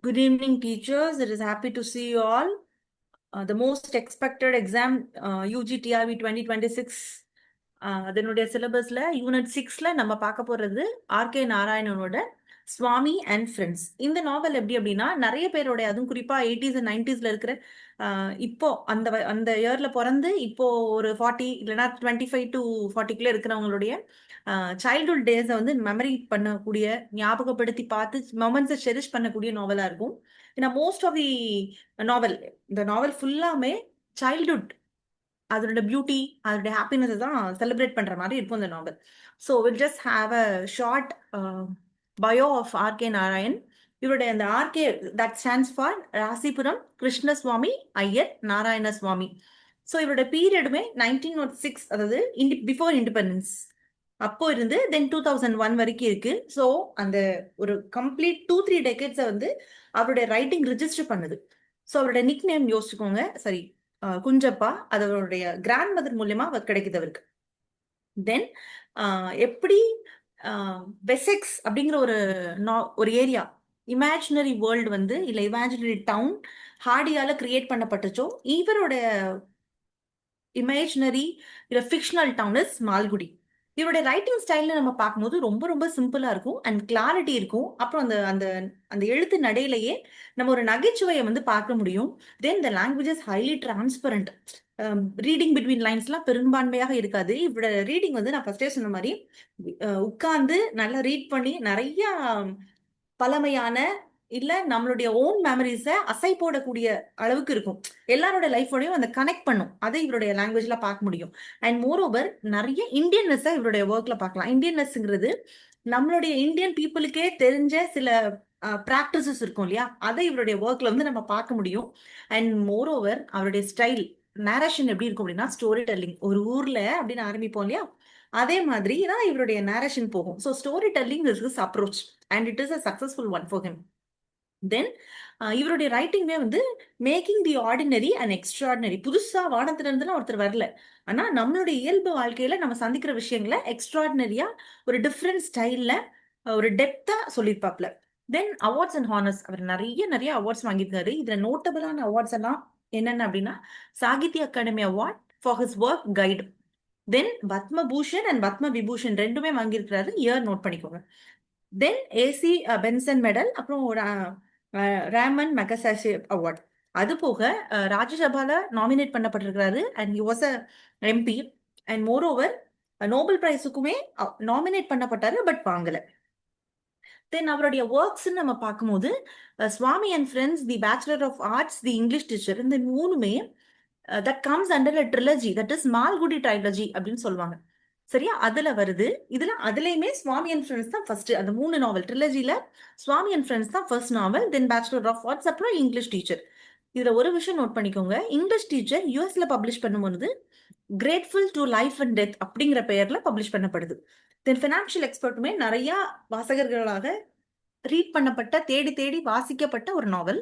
Good evening, teachers. It is happy to see you all. The most expected exam, UGTRB 2026, அதனுடைய சிலபஸ்ல unit 6ல நம்ம பார்க்க போறது RK நாராயணனோட Swami and friends. இந்த நாவல் எப்படி அப்படின்னா நிறைய பேரோட, அதுவும் குறிப்பா 80s அண்ட் 90ஸ்ல இருக்கிற இப்போ அந்த இயர்ல பிறந்து இப்போ ஒரு 40 இல்லைன்னா 25 to 40 இருக்கிறவங்களுடைய சைல்ட்ஹுட் டேஸை வந்து மெமரி பண்ணக்கூடிய, ஞாபகப்படுத்தி பார்த்து மொமெண்ட்ஸை செரிஷ் பண்ணக்கூடிய நாவலா இருக்கும். ஏன்னா மோஸ்ட் ஆஃப் தி நாவல், இந்த நாவல் ஃபுல்லாமே சைல்ட்ஹுட், அதோட பியூட்டி, அதோட ஹாப்பினஸ் தான் செலிப்ரேட் பண்ற மாதிரி இருக்கும் இந்த novel. So will just have a short bio of R K Narayan. இவருடைய அந்த R K, that stands for Rasipuram Krishnaswami Iyer Narayana Swami. So இவருடைய பீரியடுமே 1906, அதாவது பிஃபோர் இண்டிபெண்டன்ஸ் அப்போ இருந்து தென் 2001 வரைக்கும் இருக்கு. ஸோ அந்த ஒரு கம்ப்ளீட் 2-3 டெக்கேட்ஸை வந்து அவருடைய ரைட்டிங் ரிஜிஸ்டர் பண்ணுது. ஸோ அவருடைய நிக் நேம் யோசிச்சுக்கோங்க, சரி, குஞ்சப்பா. அது அவருடைய கிராண்ட் மதர் மூலியமா கிடைக்குது அவருக்கு. தென் எப்படி வெசெக்ஸ் அப்படிங்கிற ஒரு ஏரியா, இமேஜினரி வேர்ல்டு வந்து இல்ல இமேஜினரி டவுன் ஹார்டியால கிரியேட் பண்ணப்பட்டுச்சோ, இவரோட இமேஜினரி இல்ல ஃபிக்ஷனல் டவுன் இஸ் மால்குடி. இவருடைய ரைட்டிங் ஸ்டைல்ல நம்ம பார்க்கும்போது ரொம்ப ரொம்ப சிம்பிளா இருக்கும் அண்ட் கிளாரிட்டி இருக்கும். அப்புறம் அந்த அந்த அந்த எழுத்து நடையிலேயே நம்ம ஒரு நகைச்சுவையை வந்து பார்க்க முடியும். Then the language is highly transparent. Reading between லைன்ஸ்லாம் பெரும்பான்மையாக இருக்காது. இவரோட ரீடிங் வந்து நான் ஃபர்ஸ்டே சொன்ன மாதிரி உட்கார்ந்து நல்லா ரீட் பண்ணி நிறைய பழமையான இல்ல நம்மளுடைய ஓன் மெமரிஸை அசை போடக்கூடிய அளவுக்கு இருக்கும். எல்லாரோட லைஃபோடையும் அந்த கனெக்ட் பண்ணும். அதை இவருடைய லாங்குவேஜ்ல பார்க்க முடியும். அண்ட் மோர் ஓவர் நிறைய இந்தியன்னஸை இவருடைய ஒர்க்ல பார்க்கலாம். இந்தியன்னஸ்ங்கிறது நம்மளுடைய இந்தியன் பீப்புளுக்கே தெரிஞ்ச சில ப்ராக்டிசஸ் இருக்கும் இல்லையா, அதை இவருடைய ஒர்க்ல வந்து நம்ம பார்க்க முடியும். அண்ட் மோர் ஓவர் அவருடைய ஸ்டைல் நேரேஷன் எப்படி இருக்கும் அப்படின்னா, ஸ்டோரி டெல்லிங். ஒரு ஊர்ல அப்படின்னு ஆரம்பிப்போம் இல்லையா, அதே மாதிரி தான் இவருடைய நேரேஷன் போகும். So story telling is his approach and it is a successful one for him. Then இவருடைய ரைட்டிங்மே வந்து making the ordinary and extraordinary. புதுசா வானத்துல இருந்துலாம் ஒருத்தர் வரல, ஆனா நம்மளுடைய இயல்பு வாழ்க்கையில நம்ம சந்திக்கிற விஷயங்களை எக்ஸ்ட்ராடினரியா ஒரு டிஃப்ரெண்ட் ஸ்டைல்ல ஒரு டெப்தா சொல்லியிருப்பாப்ல. தென் அவார்ட்ஸ் அண்ட் ஹானர்ஸ், அவர் நிறைய நிறைய அவார்ட்ஸ் வாங்கியிருக்காரு. இதுல நோட்டபிளான அவார்ட்ஸ் எல்லாம் என்னென்ன அப்படின்னா, Sahitya Akademi award for his work guide. Then Padma Bhushan and Padma Vibhushan ரெண்டுமே வாங்கியிருக்கிறாரு. இயர் நோட் பண்ணிக்கோங்க. தென் ஏசி பென்சன் மெடல், அப்புறம் ஒரு ரேமன் மெகசாசி அவார்ட். அது போக ராஜ்யசபால நாமினேட் பண்ணப்பட்டிருக்கிறாரு and he was a MP. And moreover Nobel பிரைஸுக்குமே நாமினேட் பண்ணப்பட்டாரு, பட் வாங்கல. தென் அவருடைய ஒர்க்ஸ் நம்ம பார்க்கும்போது Swami and friends, the bachelor of arts, the English teacher, இந்த மூணுமே that comes under a trilogy, that is Malgudi trilogy அப்படின்னு சொல்லுவாங்க. சரியா, அதுல வருது. அதுலயுமே சுவாமி அண்ட் ஃப்ரெண்ட்ஸ் தான் ஃபர்ஸ்ட். அந்த 3 நாவல் ட்ரிலஜில சுவாமி அண்ட் ஃப்ரெண்ட்ஸ் தான் first novel. Then bachelor of arts, அப்புறம் இங்கிலீஷ் டீச்சர். இதுல ஒரு விஷயம் நோட் பண்ணிக்கோங்க, இங்கிலீஷ் டீச்சர் யூஎஸ்ல பப்ளிஷ் பண்ணும்போது grateful to life and death அப்படிங்கிற பெயர்ல பப்ளிஷ் பண்ணப்படுது. தென் ஃபினான்ஷியல் எக்ஸ்பர்ட்டுமே நிறைய வாசகர்களாக ரீட் பண்ணப்பட்ட, தேடி தேடி வாசிக்கப்பட்ட ஒரு நாவல்.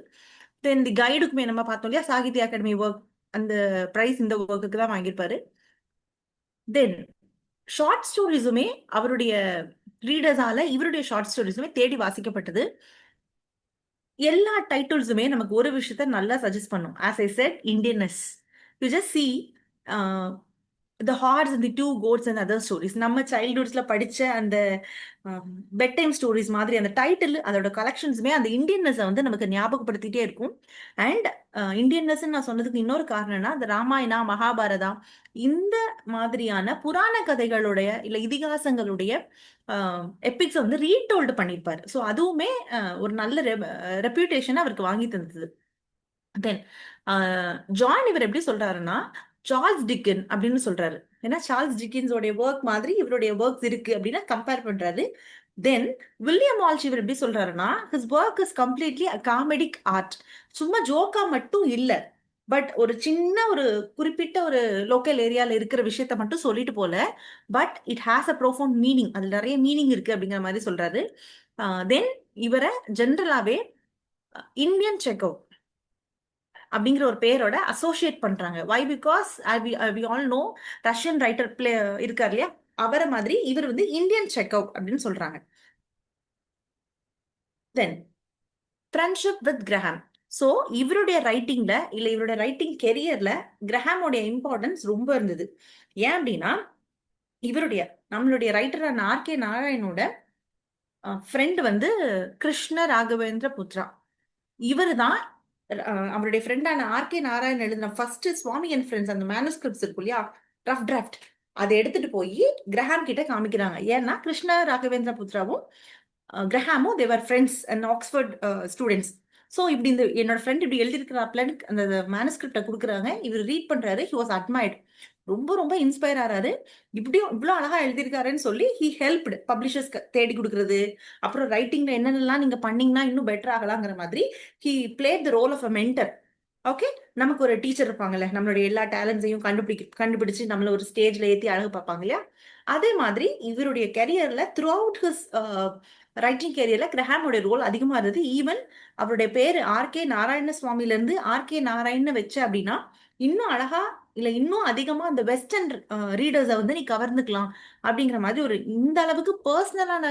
தென் தி கைடுக்குமே நம்ம பார்த்தோம் இல்லையா, சாகித்ய அகாடமி ஒர்க், அந்த பிரைஸ் இந்த ஒர்க்குக்கு தான் வாங்கியிருப்பாரு. தென் ஷார்ட் ஸ்டோரிஸுமே அவருடைய ரீடர்ஸால இவருடைய ஷார்ட் ஸ்டோரிஸுமே தேடி வாசிக்கப்பட்டது. எல்லா டைட்டில்ஸுமே நமக்கு ஒரு விஷயத்த நல்லா சஜஸ்ட் பண்ணும். As I said, Indianness. You just see the horse and the two goats and other stories. நம்ம சைல்ட்ஹுட்ஸ்ல படிச்ச அந்த பெட் டைம் ஸ்டோரிஸ் மாதிரி அந்த டைட்டில், அதோட கலெக்ஷன்ஸுமே அந்த இந்தியன்னஸை வந்து நமக்கு ஞாபகப்படுத்திட்டே இருக்கும். அண்ட் இந்தியன்னஸ் நான் சொன்னதுக்கு இன்னொரு காரணம்னா, அந்த ராமாயணா மகாபாரதா இந்த மாதிரியான புராண கதைகளுடைய இல்ல இதிகாசங்களுடைய எபிக்ஸ் வந்து ரீடோல்டு பண்ணியிருப்பாரு. ஸோ அதுவுமே ஒரு நல்ல ரெப்யூட்டேஷன் அவருக்கு வாங்கி தந்தது. தென் ஜான் இவர் எப்படி சொல்றாருன்னா, சார்ல்ஸ் டிக்கன் அப்படின்னு சொல்றாரு. ஏன்னா சார்ல்ஸ் டிக்கின்ஸோடைய ஒர்க் மாதிரி இவருடைய ஒர்க்ஸ் இருக்கு அப்படின்னா கம்பேர் பண்றாரு. தென் வில்லியம் வால்ஷ் இவர் எப்படி சொல்றாருன்னா, his work is completely a comedic art. சும்மா ஜோக்கா மட்டும் இல்ல, பட் ஒரு சின்ன ஒரு குறிப்பிட்ட ஒரு லோக்கல் ஏரியால இருக்கிற விஷயத்த மட்டும் சொல்லிட்டு போல, but it has a profound meaning, அதுல நிறைய மீனிங் இருக்கு அப்படிங்கிற மாதிரி சொல்றாரு. தென் இவரை ஜென்ரலாவே இந்தியன் செக்கோ அப்படிங்கிற ஒரு பேரோட அசோசியேட் பண்றாங்க. Why because we all know Russian writer இருக்கார் இல்லையா, அவரை மாதிரி இவர் வந்து இந்தியன் செக்கோ அப்படின்னு சொல்றாங்க. தென் ஃப்ரெண்ட்ஷிப் வித் கிரஹாம். ஸோ இவருடைய ரைட்டிங்ல இல்ல இவருடைய ரைட்டிங் கெரியர்ல கிரஹாமோடைய இம்பார்ட்டன்ஸ் ரொம்ப இருந்தது. ஏன் அப்படின்னா இவருடைய நம்மளுடைய ரைட்டரான ஆர்.கே. நாராயணோட ஃப்ரெண்ட் வந்து கிருஷ்ண ராகவேந்திர புத்ரா. இவரு தான் அவருடைய ஃப்ரெண்டான ஆர்.கே. நாராயண் எழுதின ஃபர்ஸ்ட் சுவாமி அண்ட் ஃப்ரெண்ட்ஸ் அந்த மேனுஸ்கிரிப்ட்ஸ் இருக்கும் இல்லையா, ரஃப் டிராஃப்ட், அதை எடுத்துட்டு போய் கிரஹாம் கிட்ட காமிக்கிறாங்க. ஏன்னா கிருஷ்ண ராகவேந்திர புத்ராவும் கிரஹாமும் they were friends and Oxford students. So இப்படி இந்த என்னோட ஃப்ரெண்ட் இப்படி எழுதியிருக்கிறாப்லன்னு அந்த மேனுஸ்கிரிப்டை கொடுக்குறாங்க. இவர் ரீட் பண்றாரு. He was admired. ரொம்ப ரொம்ப இன்ஸ்பயர் ஆறாரு. இப்படியும் இவ்வளோ அழகா எழுதியிருக்காருன்னு சொல்லி ஹி ஹெல்ப்டு பப்ளிஷர்ஸ் தேடி கொடுக்குறது, அப்புறம் ரைட்டிங்ல என்னென்னலாம் நீங்க பண்ணீங்கன்னா இன்னும் பெட்டர் ஆகலாங்கிற மாதிரி he played the role of a mentor. Okay, நமக்கு ஒரு டீச்சர் இருப்பாங்கல்ல, நம்மளுடைய எல்லா டேலண்ட்ஸையும் கண்டுபிடிச்சு நம்மள ஒரு ஸ்டேஜ்ல ஏற்றி அழகு பார்ப்பாங்க இல்லையா, அதே மாதிரி இவருடைய கெரியர்ல த்ரூ அவுட் ஹிஸ் ரைட்டிங் கெரியர்ல கிரஹாமோட ரோல் அதிகமா இருந்தது. ஈவன் அவருடைய பேரு ஆர்.கே. நாராயண சுவாமில இருந்து ஆர்.கே. நாராயண் வச்ச அப்படின்னா இன்னும் அழகா இல்ல இன்னும் அதிகமா அந்த வெஸ்டர்ன் ரீடர்ஸை வந்து நீ கவர்ந்துக்கலாம் அப்படிங்கிற மாதிரி ஒரு இந்த அளவுக்கு பர்சனலான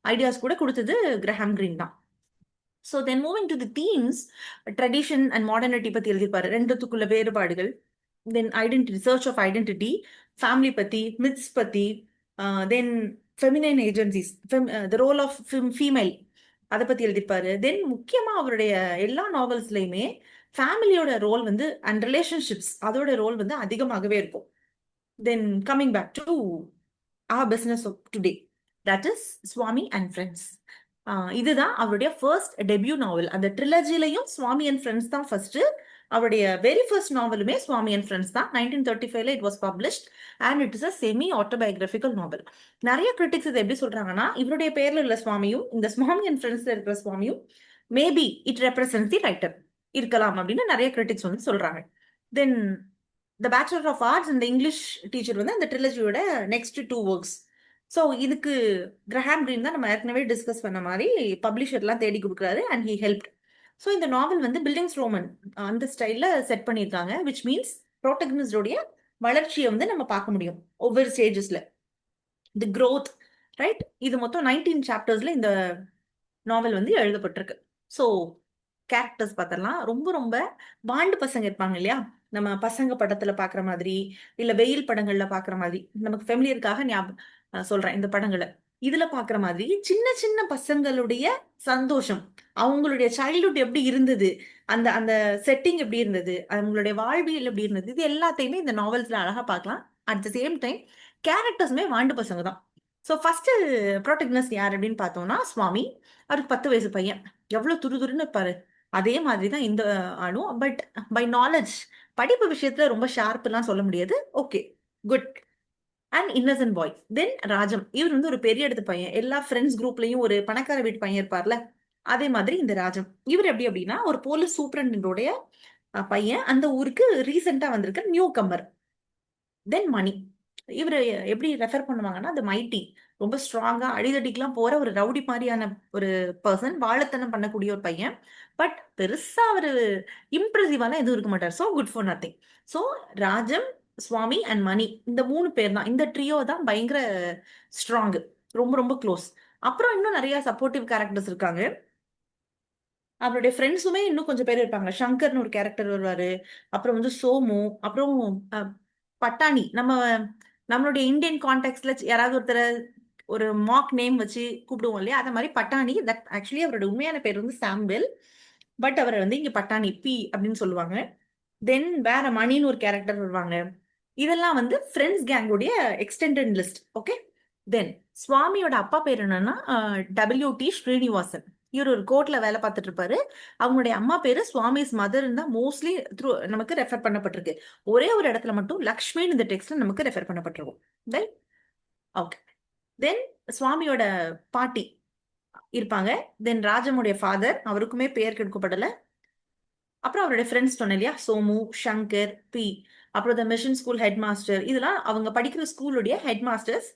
ஐடியாஸ் கூட கொடுத்தது கிரஹாம் கிரீன் தான். So then moving to the themes, tradition and modernity பத்தி எழுதியிருப்பாரு. ரெண்டுத்துக்குள்ள வேறுபாடுகள், then identity, search of identity, family பத்தி, மித்ஸ் பத்தி, then feminine agencies, the role of female, அதை பத்தி எழுதியிருப்பாரு. தென் முக்கியமா அவருடைய எல்லா நாவல்ஸ்லயுமே ஃபேமிலியோட ரோல் வந்து அண்ட் ரிலேஷன்ஷிப்ஸ் அதோட ரோல் வந்து அதிகமாகவே இருக்கும். Then coming back to our business of today, that is Swami and friends. இதுதான் அவருடைய ஃபர்ஸ்ட் டெபியூ நாவல். அந்த ட்ரிலஜிலையும் சுவாமி அண்ட் ஃப்ரெண்ட்ஸ் தான் ஃபர்ஸ்ட். அவருடைய வெரி ஃபர்ஸ்ட் நாவலுமே சுவாமி அண்ட் ஃப்ரெண்ட்ஸ் தான். 1935ல it was published and it is a semi autobiographical novel. நிறைய கிரிட்டிக்ஸ் இதை எப்படி சொல்றாங்கன்னா, இவருடைய பேர்ல உள்ள சுவாமியும் இந்த சுவாமி அண்ட் ஃப்ரெண்ட்ஸ்ல இருக்கிற சுவாமியும் maybe it represents the writer இருக்கலாம் அப்படின்னு நிறைய கிரிட்டிக்ஸ் வந்து சொல்றாங்க. தென் த பேச்சுலர் ஆஃப் ஆர்ட்ஸ் இந்த இங்கிலீஷ் டீச்சர் வந்து அந்த ட்ரிலஜியோட நெக்ஸ்ட் 2 ஒர்க்ஸ். ஸோ இதுக்கு கிரஹாம் கிரீன் தான் நம்ம ஏற்கனவே டிஸ்கஸ் பண்ண மாதிரி பப்ளிஷர்லாம் தேடி கொடுக்குறாரு அண்ட் ஹி ஹெல்ப். ஸோ இந்த நாவல் வந்து பில்டிங்ஸ் ரோமன் அந்த ஸ்டைலில் செட் பண்ணியிருக்காங்க, விச் மீன்ஸ் ப்ரோட்டகனிஸ்டோடைய வளர்ச்சியை வந்து நம்ம பார்க்க முடியும் ஒவ்வொரு ஸ்டேஜஸ்ல, தி க்ரோத், ரைட். இது மொத்தம் 19 சாப்டர்ஸ்ல இந்த நாவல் வந்து எழுதப்பட்டிருக்கு. ஸோ கேரக்டர்ஸ் பார்த்தலாம். ரொம்ப ரொம்ப பாண்டு பசங்க இருப்பாங்க இல்லையா, நம்ம பசங்க படத்துல பாக்குற மாதிரி இல்ல வெயில் படங்கள்ல பாக்குற மாதிரி, நமக்கு ஃபெமிலியருக்காக சொல்றேன் இந்த படங்களை, இதுல பாக்குற மாதிரி சின்ன சின்ன பசங்களுடைய சந்தோஷம், அவங்களுடைய சைல்ட்ஹுட் எப்படி இருந்தது, அந்த அந்த செட்டிங் எப்படி இருந்தது, அவங்களுடைய வாழ்வியல் எப்படி இருந்தது, இது எல்லாத்தையுமே இந்த நாவல்ஸ்ல அழகா பார்க்கலாம். அட் த சேம் டைம் கேரக்டர்ஸுமே வாண்டு பசங்க தான். ஸோ ஃபர்ஸ்ட் ப்ரோட்டகனிஸ்ட் யார் அப்படின்னு பார்த்தோம்னா சுவாமி. அவருக்கு 10 வயசு பையன், எவ்வளவு துருதுருன்னு இருப்பாரு. அதே மாதிரி தான் இந்த ஆளும். பட் பை நாலேஜ், படிப்பு விஷயத்துல ரொம்ப ஷார்ப்லாம் சொல்ல முடியாது. ஓகே, குட் அண்ட் இன்னசென்ட் பாய். தென் ராஜம், இவர் வந்து ஒரு பெரிய இடத்து பையன். எல்லா ஃப்ரெண்ட்ஸ் குரூப்லயும் ஒரு பணக்கார வீட்டு பையன் இருப்பார்ல, அதே மாதிரி இந்த ராஜம். இவர் எப்படி அப்படின்னா ஒரு போலீஸ் சூப்பரண்டோடைய பையன், அந்த ஊருக்கு ரீசெண்டா வந்திருக்க நியூ கம்மர். தென் மணி, இவர் எப்படி ரெஃபர் பண்ணுவாங்கன்னா அந்த மைட்டி, ரொம்ப ஸ்ட்ராங்கா அடிதடிக்கெல்லாம் போற ஒரு ரவுடி மாதிரியான ஒரு பர்சன், வாழத்தனம் பண்ணக்கூடிய ஒரு பையன். பட் பெருசா அவரு இம்ப்ரெசிவாலாம் எதுவும் இருக்க மாட்டார். So good for nothing. So Rajam, Swami and Mani, இந்த 3 பேர் தான், இந்த ட்ரியோ தான் பயங்கர ஸ்ட்ராங், ரொம்ப ரொம்ப க்ளோஸ். அப்புறம் இன்னும் நிறைய சப்போர்ட்டிவ் கேரக்டர்ஸ் இருக்காங்க. அவருடைய ஃப்ரெண்ட்ஸுமே இன்னும் கொஞ்சம் பேர் இருப்பாங்க. சங்கர்னு ஒரு கேரக்டர் வருவாரு, அப்புறம் வந்து சோமு, அப்புறம் பட்டாணி. நம்மளுடைய இந்தியன் கான்டெக்ட்ல யாராவது ஒருத்தர் ஒரு மாக் நேம் வச்சு கூப்பிடுவோம் இல்லையா, அந்த மாதிரி பட்டாணி. தட் ஆக்சுவலி அவரோட உண்மையான பேர் வந்து சாம்வெல், பட் அவரை வந்து இங்க பட்டாணி பி அப்படின்னு சொல்லுவாங்க. தென் வேற மணின்னு ஒரு கேரக்டர் வருவாங்க. இதெல்லாம் வந்து ஃப்ரெண்ட்ஸ் கேங்கோடைய எக்ஸ்டெண்டட் லிஸ்ட். ஓகே. தென் சுவாமியோட அப்பா பேர் என்னன்னா WT ஸ்ரீனிவாசன். இவர் ஒரு கோர்ட்ல வேலை பார்த்துட்டு இருப்பாரு. அவங்களுடைய அம்மா பேரு சுவாமிஸ் மதர் தான் மோஸ்ட்லி த்ரூ நமக்கு ரெஃபர் பண்ணப்பட்டிருக்கு. ஒரே ஒரு இடத்துல மட்டும் லக்ஷ்மின்னு இந்த டெக்ஸ்ட்ல நமக்கு ரெஃபர் பண்ணப்பட்டிருக்கும். Then okay. தென் சுவாமியோட பாட்டி இருப்பாங்க. தென் ராஜமுடைய ஃபாதர், அவருக்குமே பெயர் கெடுக்கப்படல. அப்புறம் அவருடைய ஃப்ரெண்ட்ஸ் சொன்னேன் இல்லையா, சோமு, சங்கர், பி, அப்புறம் the mission school head master, இதெல்லாம் அவங்க படிக்கிற ஸ்கூலுடைய ஹெட் மாஸ்டர்ஸ்.